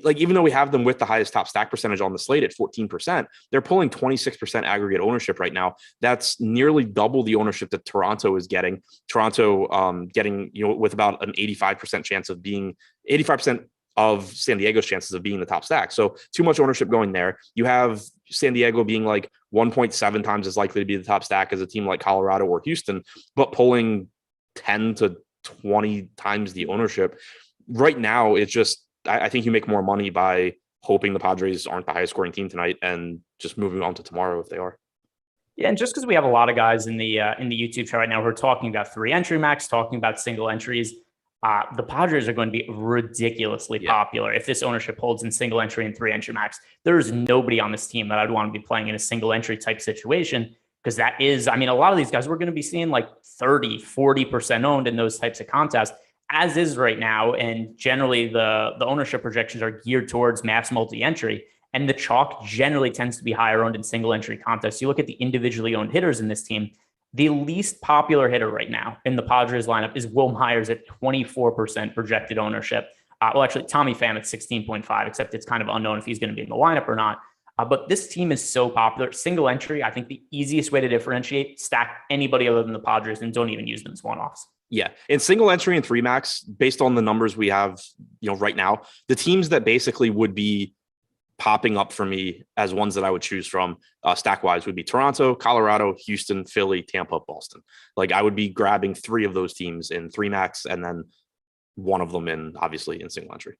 Speaker 2: like, even though we have them with the highest top stack percentage on the slate at 14%, they're pulling 26% aggregate ownership right now. That's nearly double the ownership that Toronto is getting. Toronto getting, with about an 85% chance of being 85% of San Diego's chances of being the top stack. So too much ownership going there. You have San Diego being like 1.7 times as likely to be the top stack as a team like Colorado or Houston, but pulling 10 to 20 times the ownership. Right now, it's just, I think you make more money by hoping the Padres aren't the highest scoring team tonight and just moving on to tomorrow if they are.
Speaker 1: Yeah, and just because we have a lot of guys in the YouTube chat right now who are talking about 3 entry max, talking about single entries, the Padres are going to be ridiculously popular if this ownership holds in single entry and 3 entry max. There's nobody on this team that I'd want to be playing in a single entry type situation because that is, a lot of these guys we're going to be seeing like 30, 40% owned in those types of contests, as is right now. And generally the ownership projections are geared towards max multi-entry, and the chalk generally tends to be higher owned in single entry contests. You look at the individually owned hitters in this team, the least popular hitter right now in the Padres lineup is Will Myers at 24% projected ownership. Well, actually, Tommy Pham at 16.5, except it's kind of unknown if he's going to be in the lineup or not. But this team is so popular. Single entry, I think the easiest way to differentiate, stack anybody other than the Padres and don't even use them as one-offs.
Speaker 2: Yeah. In single entry and 3 max, based on the numbers we have, right now, the teams that basically would be popping up for me as ones that I would choose from stack wise would be Toronto, Colorado, Houston, Philly, Tampa, Boston. Like I would be grabbing 3 of those teams in 3 max and then one of them obviously in single entry.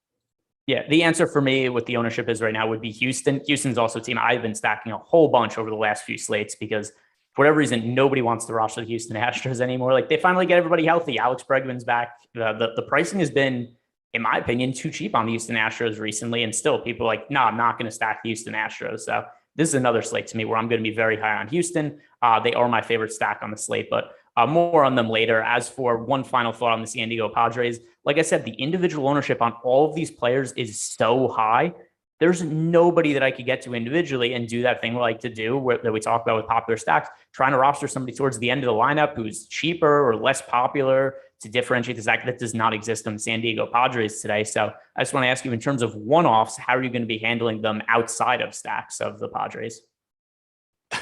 Speaker 1: Yeah, the answer for me with the ownership is right now would be Houston. Houston's also a team I've been stacking a whole bunch over the last few slates because for whatever reason, nobody wants to roster the Houston Astros anymore. Like they finally get everybody healthy. Alex Bregman's back. The pricing has been, in my opinion, too cheap on the Houston Astros recently. And still people are like, no, I'm not going to stack the Houston Astros. So this is another slate to me where I'm going to be very high on Houston. They are my favorite stack on the slate, but more on them later. As for one final thought on the San Diego Padres, like I said, the individual ownership on all of these players is so high. There's nobody that I could get to individually and do that thing we like to do that we talk about with popular stacks, trying to roster somebody towards the end of the lineup who's cheaper or less popular to differentiate the stack. That does not exist on San Diego Padres today. So I just want to ask you, in terms of one-offs, how are you going to be handling them outside of stacks of the Padres?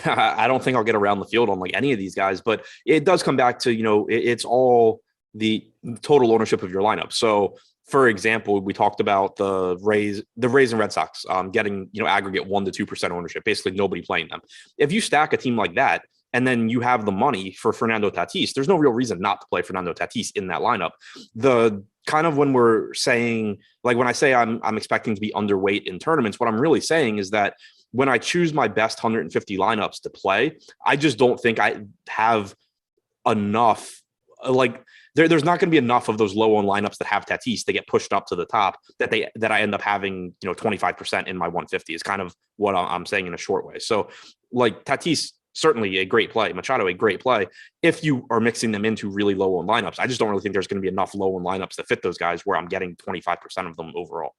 Speaker 2: I don't think I'll get around the field on like any of these guys, but it does come back to, it's all the total ownership of your lineup. So for example, we talked about the Rays and Red Sox getting, aggregate 1 to 2% ownership, basically nobody playing them. If you stack a team like that, and then you have the money for Fernando Tatis, there's no real reason not to play Fernando Tatis in that lineup. The kind of when we're saying, like when I say I'm expecting to be underweight in tournaments, what I'm really saying is that when I choose my best 150 lineups to play, I just don't think I have enough. Like there's not going to be enough of those low owned lineups that have Tatis to get pushed up to the top that I end up having 25% in my 150 is kind of what I'm saying in a short way. So like Tatis, certainly a great play. Machado, a great play. If you are mixing them into really low owned lineups, I just don't really think there's going to be enough low owned lineups that fit those guys where I'm getting 25% of them overall.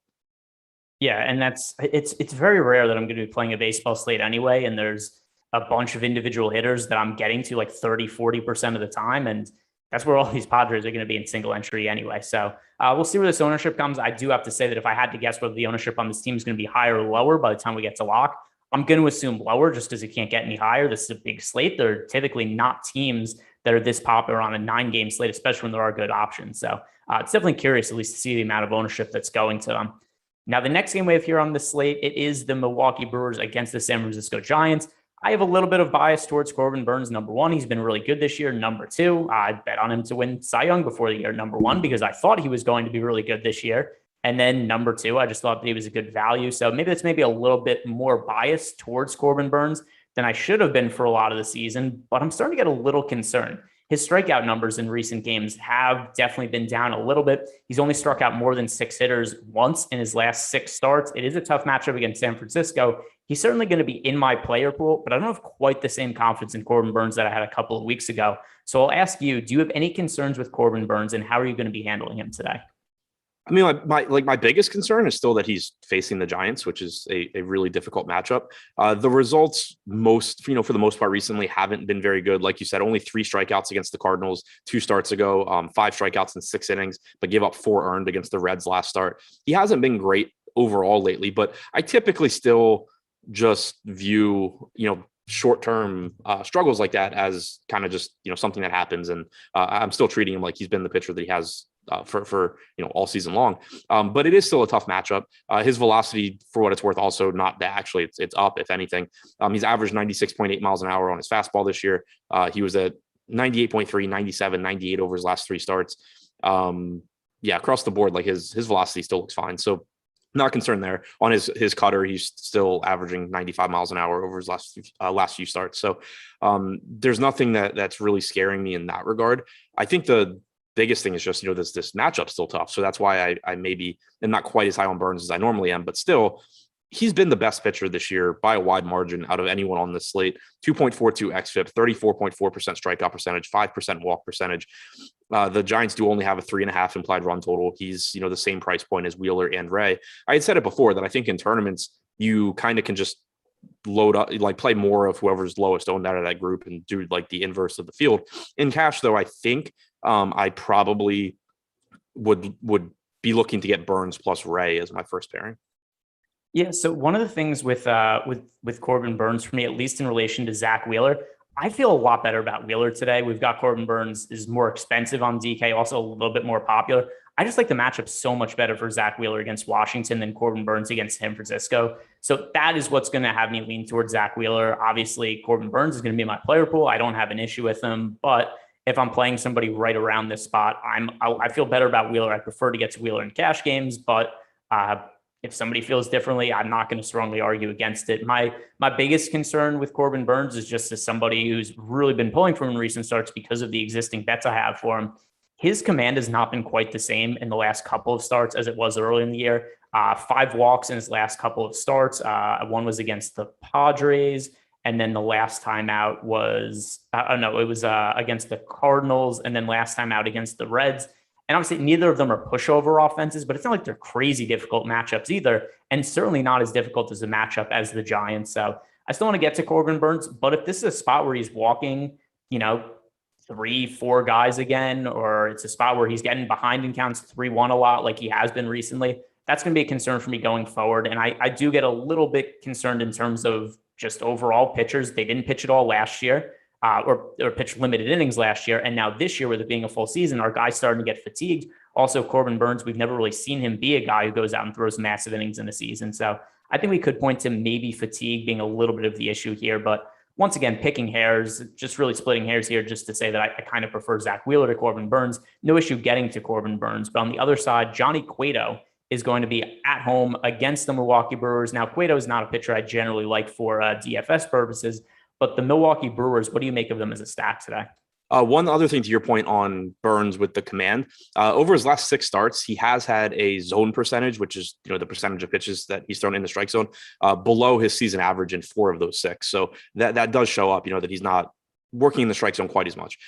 Speaker 1: Yeah, and it's very rare that I'm going to be playing a baseball slate anyway, and there's a bunch of individual hitters that I'm getting to like 30-40% of the time, and that's where all these Padres are going to be in single entry anyway. So we'll see where this ownership comes. I do have to say that if I had to guess whether the ownership on this team is going to be higher or lower by the time we get to lock, I'm going to assume lower just because it can't get any higher. This is a big slate. They're typically not teams that are this popular on a 9-game slate, especially when there are good options. So it's definitely curious at least to see the amount of ownership that's going to them. Now, the next game we have here on the slate, it is the Milwaukee Brewers against the San Francisco Giants. I have a little bit of bias towards Corbin Burnes. Number one, he's been really good this year. Number two, I bet on him to win Cy Young before the year. Number one, because I thought he was going to be really good this year. And then number two, I just thought that he was a good value. So maybe that's maybe a little bit more biased towards Corbin Burnes than I should have been for a lot of the season. But I'm starting to get a little concerned. His strikeout numbers in recent games have definitely been down a little bit. He's only struck out more than 6 hitters once in his last 6 starts. It is a tough matchup against San Francisco. He's certainly going to be in my player pool, but I don't have quite the same confidence in Corbin Burnes that I had a couple of weeks ago. So I'll ask you, do you have any concerns with Corbin Burnes, and how are you going to be handling him today?
Speaker 2: I mean, my biggest concern is still that he's facing the Giants, which is a really difficult matchup. The results for the most part recently haven't been very good. Like you said, only 3 strikeouts against the Cardinals 2 starts ago, 5 strikeouts in 6 innings, but gave up 4 earned against the Reds last start. He hasn't been great overall lately, but I typically still just view, short-term struggles like that as kind of just, something that happens. And I'm still treating him like he's been the pitcher that he has for all season long. But it is still a tough matchup. His velocity, for what it's worth, also not that. Actually, it's up, if anything. He's averaged 96.8 miles an hour on his fastball this year. He was at 98.3, 97, 98 over his last 3 starts. Across the board, like his velocity still looks fine. So not concerned there. On his cutter, he's still averaging 95 miles an hour over his last few starts. So there's nothing that's really scaring me in that regard. I think the biggest thing is just, this matchup's still tough. So that's why I maybe am not quite as high on Burnes as I normally am, but still, he's been the best pitcher this year by a wide margin out of anyone on this slate. 2.42 xFIP, 34.4% strikeout percentage, 5% walk percentage. The Giants do only have a 3.5 implied run total. He's, the same price point as Wheeler and Ray. I had said it before that I think in tournaments, you kind of can just load up, like play more of whoever's lowest owned out of that group and do like the inverse of the field. In cash, though, I think I probably would be looking to get Burnes plus Ray as my first pairing.
Speaker 1: Yeah. So one of the things with Corbin Burnes for me, at least in relation to Zach Wheeler, I feel a lot better about Wheeler today. We've got Corbin Burnes is more expensive on DK, also a little bit more popular. I just like the matchup so much better for Zach Wheeler against Washington than Corbin Burnes against San Francisco. So that is what's going to have me lean towards Zach Wheeler. Obviously, Corbin Burnes is going to be my player pool. I don't have an issue with him, but if I'm playing somebody right around this spot, I feel better about Wheeler. I prefer to get to Wheeler in cash games, but if somebody feels differently, I'm not going to strongly argue against it. My biggest concern with Corbin Burnes is just as somebody who's really been pulling from him in recent starts because of the existing bets I have for him. His command has not been quite the same in the last couple of starts as it was early in the year. 5 walks in his last couple of starts. One was against the Padres. And then the last time out was, against the Cardinals. And then last time out against the Reds. And obviously, neither of them are pushover offenses, but it's not like they're crazy difficult matchups either. And certainly not as difficult as a matchup as the Giants. So I still want to get to Corbin Burnes. But if this is a spot where he's walking, 3-4 guys again, or it's a spot where he's getting behind in counts 3-1 a lot like he has been recently, that's going to be a concern for me going forward. And I do get a little bit concerned in terms of just overall pitchers. They didn't pitch at all last year. Or pitch limited innings last year. And now this year, with it being a full season, our guy's starting to get fatigued. Also, Corbin Burnes, we've never really seen him be a guy who goes out and throws massive innings in a season. So I think we could point to maybe fatigue being a little bit of the issue here. But once again, picking hairs, just really splitting hairs here, just to say that I kind of prefer Zach Wheeler to Corbin Burns. No issue getting to Corbin Burns. But on the other side, Johnny Cueto is going to be at home against the Milwaukee Brewers. Now, Cueto is not a pitcher I generally like for DFS purposes, but the Milwaukee Brewers, what do you make of them as a stack today?
Speaker 2: One other thing to your point on Burns with the command, over his last 6 starts, he has had a zone percentage, which is, the percentage of pitches that he's thrown in the strike zone, below his season average in 4 of those 6. So that does show up, that he's not working in the strike zone quite as much.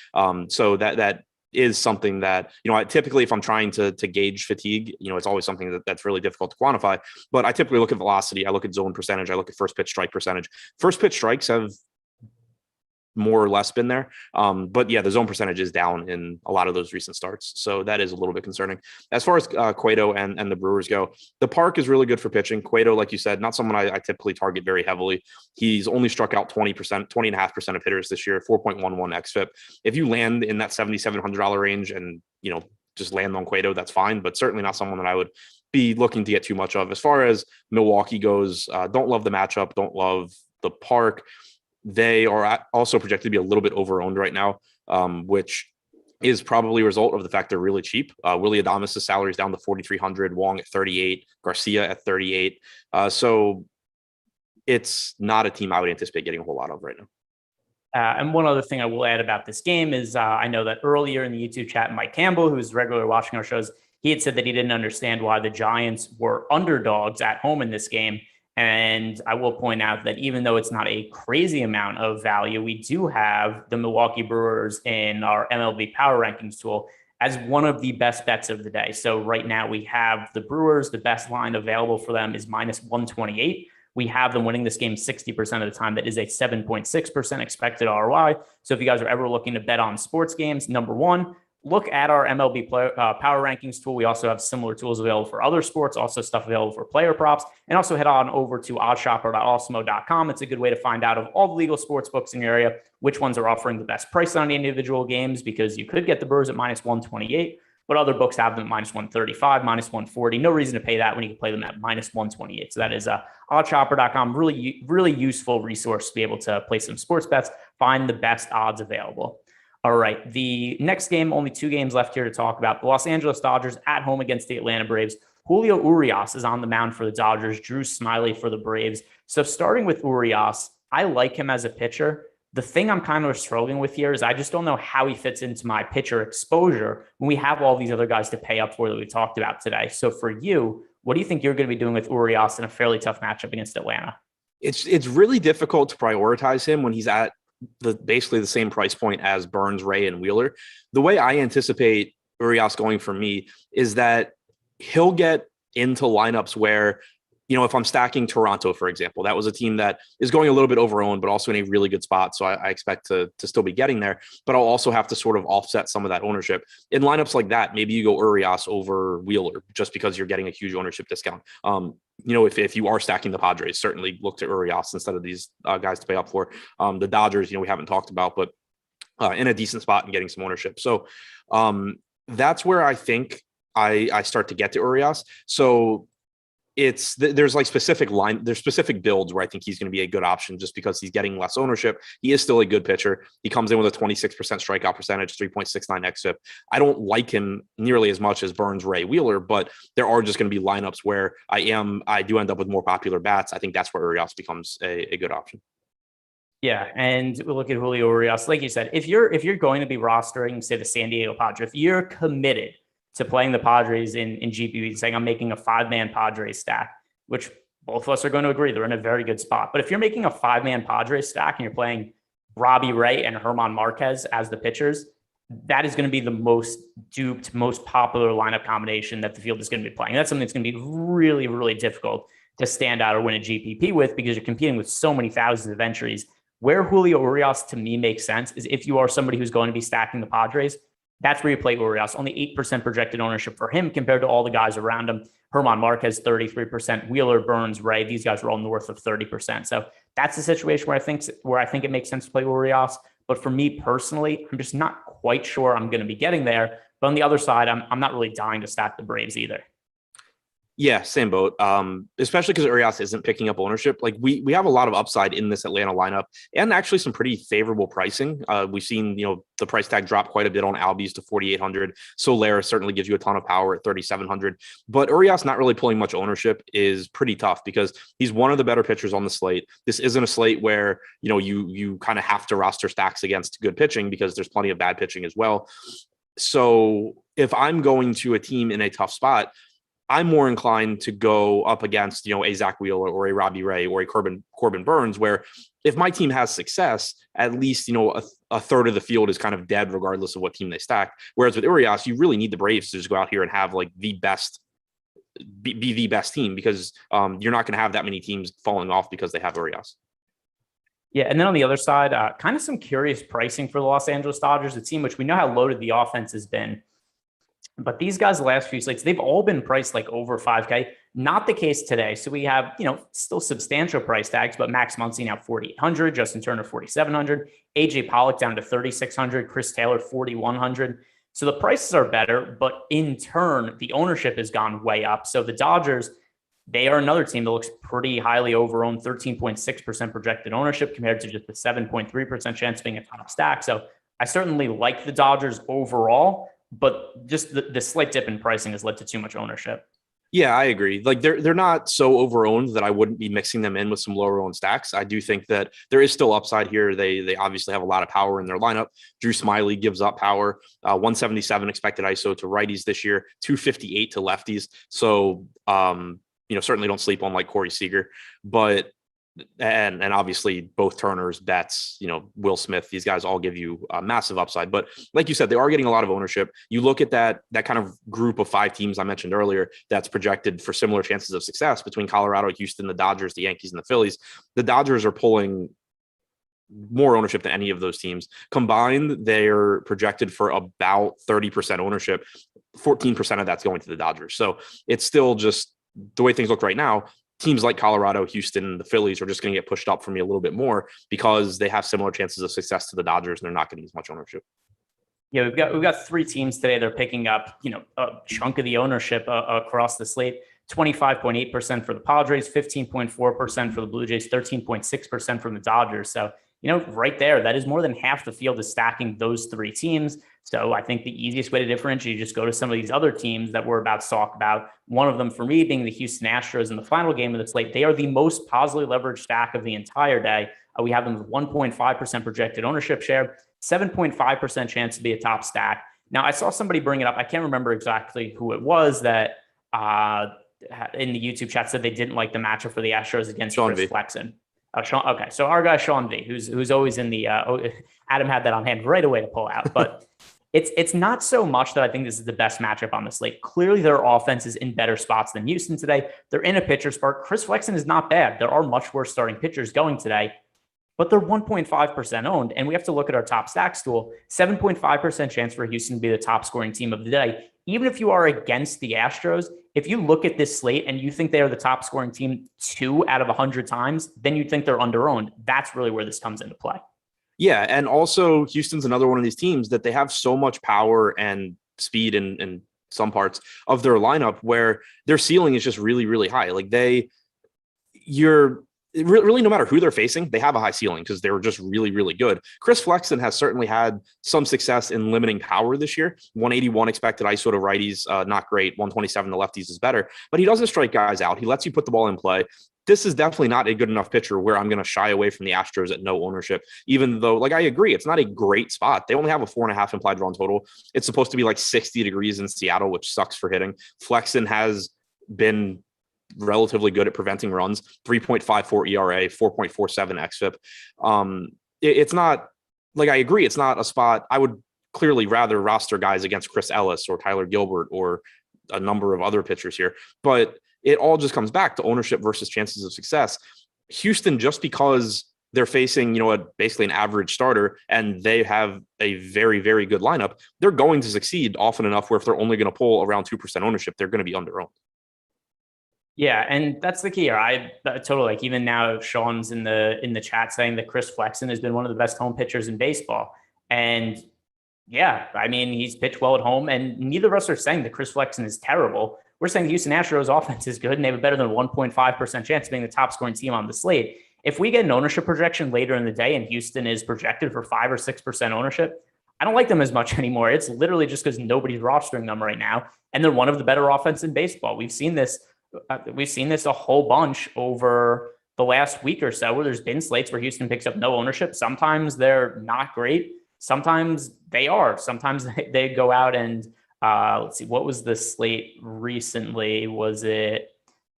Speaker 2: So that is something that, I typically, if I'm trying to gauge fatigue, it's always something that's really difficult to quantify, but I typically look at velocity. I look at zone percentage. I look at first pitch strike percentage. First pitch strikes have more or less been there. But yeah, the zone percentage is down in a lot of those recent starts. So that is a little bit concerning. As far as Cueto and the Brewers go, the park is really good for pitching. Cueto, like you said, not someone I typically target very heavily. He's only struck out 20.5% of hitters this year, 4.11 xFIP. If you land in that $7,700 range and, just land on Cueto, that's fine, but certainly not someone that I would be looking to get too much of. As far as Milwaukee goes, don't love the matchup, don't love the park. They are also projected to be a little bit overowned right now, which is probably a result of the fact they're really cheap. Willy Adames' salary is down to $4,300, Wong at 38, Garcia at 38. So it's not a team I would anticipate getting a whole lot of right now.
Speaker 1: And one other thing I will add about this game is I know that earlier in the YouTube chat, Mike Campbell, who's regularly watching our shows, he had said that he didn't understand why the Giants were underdogs at home in this game. And I will point out that even though it's not a crazy amount of value, we do have the Milwaukee Brewers in our MLB Power Rankings tool as one of the best bets of the day. So right now we have the Brewers. The best line available for them is -128. We have them winning this game 60% of the time. That is a 7.6% expected ROI. So if you guys are ever looking to bet on sports games, number one, look at our MLB Power Rankings tool. We also have similar tools available for other sports, also stuff available for player props, and also head on over to oddshopper.awesemo.com. It's a good way to find out of all the legal sports books in your area, which ones are offering the best price on the individual games, because you could get the Brewers at -128, but other books have them at -135, -140. No reason to pay that when you can play them at -128. So that is oddshopper.com. Really useful resource to be able to play some sports bets, find the best odds available. All right, the next game, only 2 games left here to talk about. The Los Angeles Dodgers at home against the Atlanta Braves. Julio Urias is on the mound for the Dodgers. Drew Smyly for the Braves. So starting with Urias, I like him as a pitcher. The thing I'm kind of struggling with here is I just don't know how he fits into my pitcher exposure when we have all these other guys to pay up for that we talked about today. So for you, what do you think you're going to be doing with Urias in a fairly tough matchup against Atlanta?
Speaker 2: It's really difficult to prioritize him when he's at basically the same price point as Burns, Ray, and Wheeler. The way I anticipate Urias going for me is that he'll get into lineups where, if I'm stacking Toronto, for example, that was a team that is going a little bit overowned, but also in a really good spot. So I expect to still be getting there, but I'll also have to sort of offset some of that ownership. In lineups like that, maybe you go Urias over Wheeler just because you're getting a huge ownership discount. If you are stacking the Padres, certainly look to Urias instead of these guys to pay up for. The Dodgers, we haven't talked about, but in a decent spot and getting some ownership. So that's where I think I start to get to Urias. So there's specific builds where I think he's going to be a good option just because he's getting less ownership. He is still a good pitcher. He comes in with a 26% strikeout percentage, 3.69 xFIP. I don't like him nearly as much as Burns, Ray, Wheeler, but there are just going to be lineups where I do end up with more popular bats. I think that's where Urias becomes a good option.
Speaker 1: Yeah, and we'll look at Julio Urias. Like you said, if you're going to be rostering, say, the San Diego Padres, if you're committed to playing the Padres in GPP, saying I'm making a 5-man Padres stack, which both of us are going to agree they're in a very good spot. But if you're making a 5-man Padres stack and you're playing Robbie Ray and German Marquez as the pitchers, that is going to be the most duped, most popular lineup combination that the field is going to be playing. That's something that's going to be really, really difficult to stand out or win a GPP with, because you're competing with so many thousands of entries. Where Julio Urias to me makes sense is if you are somebody who's going to be stacking the Padres. That's where you play Urias. Only 8% projected ownership for him compared to all the guys around him. German Marquez, 33%. Wheeler, Burns, Ray, these guys are all north of 30%. So that's the situation where I think it makes sense to play Urias. But for me personally, I'm just not quite sure I'm going to be getting there. But on the other side, I'm not really dying to stack the Braves either.
Speaker 2: Yeah, same boat. Especially because Urias isn't picking up ownership. Like we have a lot of upside in this Atlanta lineup, and actually some pretty favorable pricing. We've seen the price tag drop quite a bit on Albies to 4,800. Solera certainly gives you a ton of power at 3,700. But Urias not really pulling much ownership is pretty tough because he's one of the better pitchers on the slate. This isn't a slate where you kind of have to roster stacks against good pitching because there's plenty of bad pitching as well. So if I'm going to a team in a tough spot, I'm more inclined to go up against, a Zach Wheeler or a Robbie Ray or a Corbin Burns, where if my team has success, at least, a third of the field is kind of dead regardless of what team they stack. Whereas with Urias, you really need the Braves to just go out here and have like the best, be the best team because you're not going to have that many teams falling off because they have Urias.
Speaker 1: Yeah, and then on the other side, kind of some curious pricing for the Los Angeles Dodgers, a team which we know how loaded the offense has been. But these guys, the last few slates, they've all been priced like over 5K. Not the case today. So we have, still substantial price tags, but Max Muncy now 4,800, Justin Turner 4,700, AJ Pollock down to 3,600, Chris Taylor 4,100. So the prices are better, but in turn, the ownership has gone way up. So the Dodgers, they are another team that looks pretty highly over-owned, 13.6% projected ownership compared to just the 7.3% chance of being a top stack. So I certainly like the Dodgers overall, but just the slight dip in pricing has led to too much ownership.
Speaker 2: Yeah, I agree. Like they're not so over-owned that I wouldn't be mixing them in with some lower-owned stacks. I do think that there is still upside here. They obviously have a lot of power in their lineup. Drew Smyly gives up power. 177 expected ISO to righties this year, 258 to lefties. So certainly don't sleep on like Corey Seager, but and obviously both Turners, Betts, Will Smith, these guys all give you a massive upside. But like you said, they are getting a lot of ownership. You look at that kind of group of 5 teams I mentioned earlier that's projected for similar chances of success between Colorado, Houston, the Dodgers, the Yankees, and the Phillies. The Dodgers are pulling more ownership than any of those teams. Combined, they're projected for about 30% ownership. 14% of that's going to the Dodgers. So it's still just the way things look right now. Teams like Colorado, Houston, the Phillies are just going to get pushed up for me a little bit more because they have similar chances of success to the Dodgers and they're not getting as much ownership.
Speaker 1: Yeah, we've got 3 teams today. They're picking up, a chunk of the ownership across the slate. 25.8% for the Padres, 15.4% for the Blue Jays, 13.6% from the Dodgers. So, right there, that is more than half the field is stacking those 3 teams. So I think the easiest way to differentiate, you just go to some of these other teams that we're about to talk about. One of them for me being the Houston Astros in the final game of the slate. They are the most positively leveraged stack of the entire day. We have them with 1.5% projected ownership share, 7.5% chance to be a top stack. Now, I saw somebody bring it up. I can't remember exactly who it was that in the YouTube chat said they didn't like the matchup for the Astros against Chris Flexen. Okay, so our guy Sean V, who's always in the Adam had that on hand right away to pull out, but it's not so much that I think this is the best matchup on the slate. Clearly, their offense is in better spots than Houston today. They're in a pitcher's park. Chris Flexen is not bad. There are much worse starting pitchers going today, but they're 1.5% owned, and we have to look at our top stacks tool. 7.5% chance for Houston to be the top scoring team of the day. Even if you are against the Astros, if you look at this slate and you think they are the top scoring team 2 out of 100 times, then you'd think they're underowned. That's really where this comes into play.
Speaker 2: Yeah, and also Houston's another one of these teams that they have so much power and speed in some parts of their lineup where their ceiling is just really, really high. Like really, no matter who they're facing, they have a high ceiling because they were just really, really good. Chris Flexen has certainly had some success in limiting power this year. 181 expected ISO to righties, not great. 127 to lefties is better, but he doesn't strike guys out. He lets you put the ball in play. This is definitely not a good enough pitcher where I'm going to shy away from the Astros at no ownership, even though, like, I agree, it's not a great spot. They only have a 4.5 implied run total. It's supposed to be like 60 degrees in Seattle, which sucks for hitting. Flexen has been relatively good at preventing runs, 3.54 ERA, 4.47 xFIP. It's not, like, I agree, it's not a spot. I would clearly rather roster guys against Chris Ellis or Tyler Gilbert or a number of other pitchers here, but it all just comes back to ownership versus chances of success. Houston, just because they're facing, basically an average starter and they have a very, very good lineup, they're going to succeed often enough where if they're only going to pull around 2% ownership, they're going to be underowned.
Speaker 1: Yeah, and that's the key here. I totally like, even now Sean's in the chat saying that Chris Flexen has been one of the best home pitchers in baseball. And yeah, I mean, he's pitched well at home, and neither of us are saying that Chris Flexen is terrible. we're saying the Houston Astros offense is good and they have a better than 1.5% chance of being the top scoring team on the slate. If we get an ownership projection later in the day and Houston is projected for 5 or 6% ownership, I don't like them as much anymore. It's literally just because nobody's rostering them right now. And they're one of the better offense in baseball. We've seen this a whole bunch over the last week or so, where there's been slates where Houston picks up no ownership. Sometimes they're not great. Sometimes they are. Sometimes they go out and let's see, what was the slate recently? Was it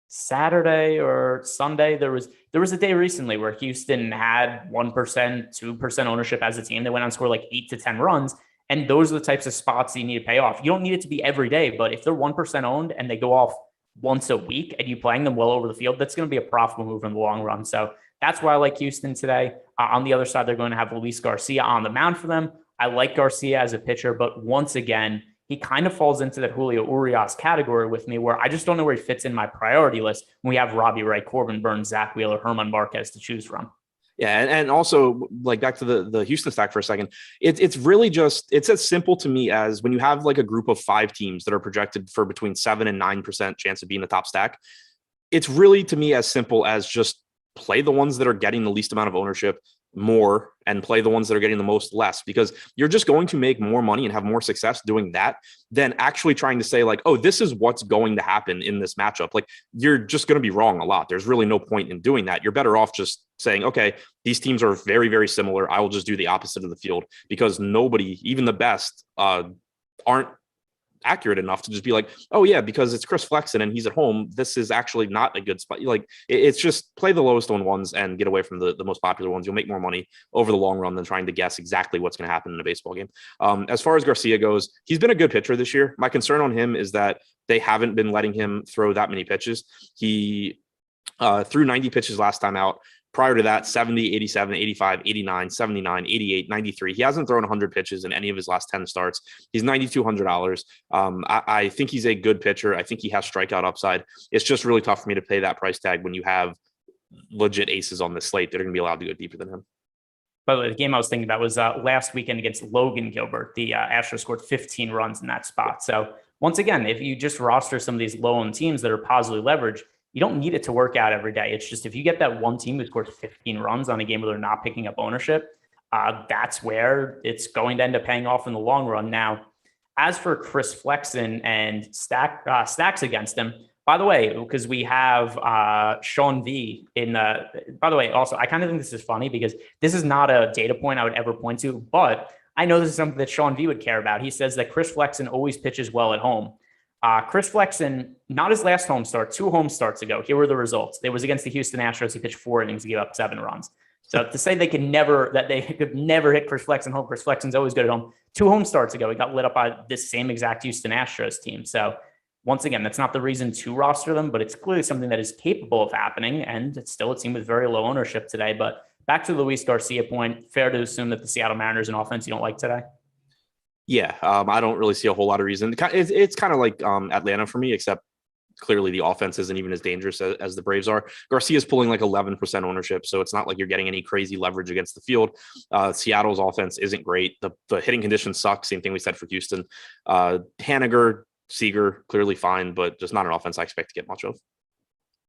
Speaker 1: Saturday or Sunday? There was a day recently where Houston had 1%, 2% ownership as a team. They went on to score like 8 to 10 runs. And those are the types of spots you need to pay off. You don't need it to be every day, but if they're 1% owned and they go off once a week and you playing them well over the field, that's going to be a profitable move in the long run. So that's why I like Houston today. On the other side, they're going to have Luis Garcia on the mound for them. I like Garcia as a pitcher, but once again, he kind of falls into that Julio Urias category with me, where I just don't know where he fits in my priority list when we have Robbie Ray, Corbin Burns, Zach Wheeler, Herman Marquez to choose from.
Speaker 2: Yeah, and also like back to the Houston stack for a second, it's really just, it's as simple to me as when you have like a group of 5 teams that are projected for between 7 and 9% chance of being a top stack. It's really to me as simple as just play the ones that are getting the least amount of ownership more and play the ones that are getting the most less, because you're just going to make more money and have more success doing that than actually trying to say like, oh, this is what's going to happen in this matchup. Like, you're just going to be wrong a lot. There's really no point in doing that. You're better off just saying, okay, these teams are very, very similar. I will just do the opposite of the field, because nobody, even the best, aren't accurate enough to just be like, oh yeah, because it's Chris Flexen and he's at home, this is actually not a good spot. Like, it's just play the lowest owned ones and get away from the most popular ones. You'll make more money over the long run than trying to guess exactly what's going to happen in a baseball game. As far as Garcia goes, he's been a good pitcher this year. My concern on him is that they haven't been letting him throw that many pitches. He threw 90 pitches last time out. Prior to that, 70, 87, 85, 89, 79, 88, 93. He hasn't thrown 100 pitches in any of his last 10 starts. He's $9,200. I think he's a good pitcher. I think he has strikeout upside. It's just really tough for me to pay that price tag when you have legit aces on the slate that are going to be allowed to go deeper than him.
Speaker 1: By the way, the game I was thinking about was last weekend against Logan Gilbert. The Astros scored 15 runs in that spot. So once again, if you just roster some of these low-owned teams that are positively leveraged, you don't need it to work out every day. It's just if you get that one team who scores 15 runs on a game where they're not picking up ownership, that's where it's going to end up paying off in the long run. Now, as for Chris Flexen and stacks against him, by the way, because we have Sean V in by the way, also, I kind of think this is funny because this is not a data point I would ever point to, but I know this is something that Sean V would care about. He says that Chris Flexen always pitches well at home. Chris Flexen, not his last home start, 2 home starts ago. Here were the results. It was against the Houston Astros. He pitched 4 innings, he gave up 7 runs. So to say they could never hit Chris Flexen home, Chris Flexen's always good at home. 2 home starts ago, he got lit up by this same exact Houston Astros team. So once again, that's not the reason to roster them, but it's clearly something that is capable of happening. And it's still a team with very low ownership today. But back to the Luis Garcia point, fair to assume that the Seattle Mariners an offense you don't like today?
Speaker 2: Yeah, I don't really see a whole lot of reason. It's kind of like Atlanta for me, except clearly the offense isn't even as dangerous as the Braves are. Garcia's pulling like 11% ownership, so it's not like you're getting any crazy leverage against the field. Seattle's offense isn't great. The hitting conditions suck. Same thing we said for Houston. Haniger, Seager, clearly fine, but just not an offense I expect to get much of.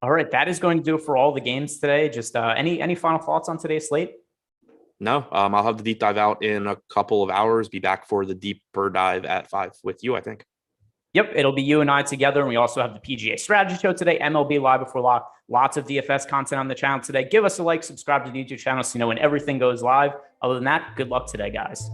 Speaker 1: All right, that is going to do it for all the games today. Just any final thoughts on today's slate?
Speaker 2: No, I'll have the deep dive out in a couple of hours. Be back for the deeper dive at 5 with you, I think.
Speaker 1: Yep, it'll be you and I together. And we also have the PGA Strategy Show today, MLB Live Before Lock. Lots of DFS content on the channel today. Give us a like, subscribe to the YouTube channel so you know when everything goes live. Other than that, good luck today, guys.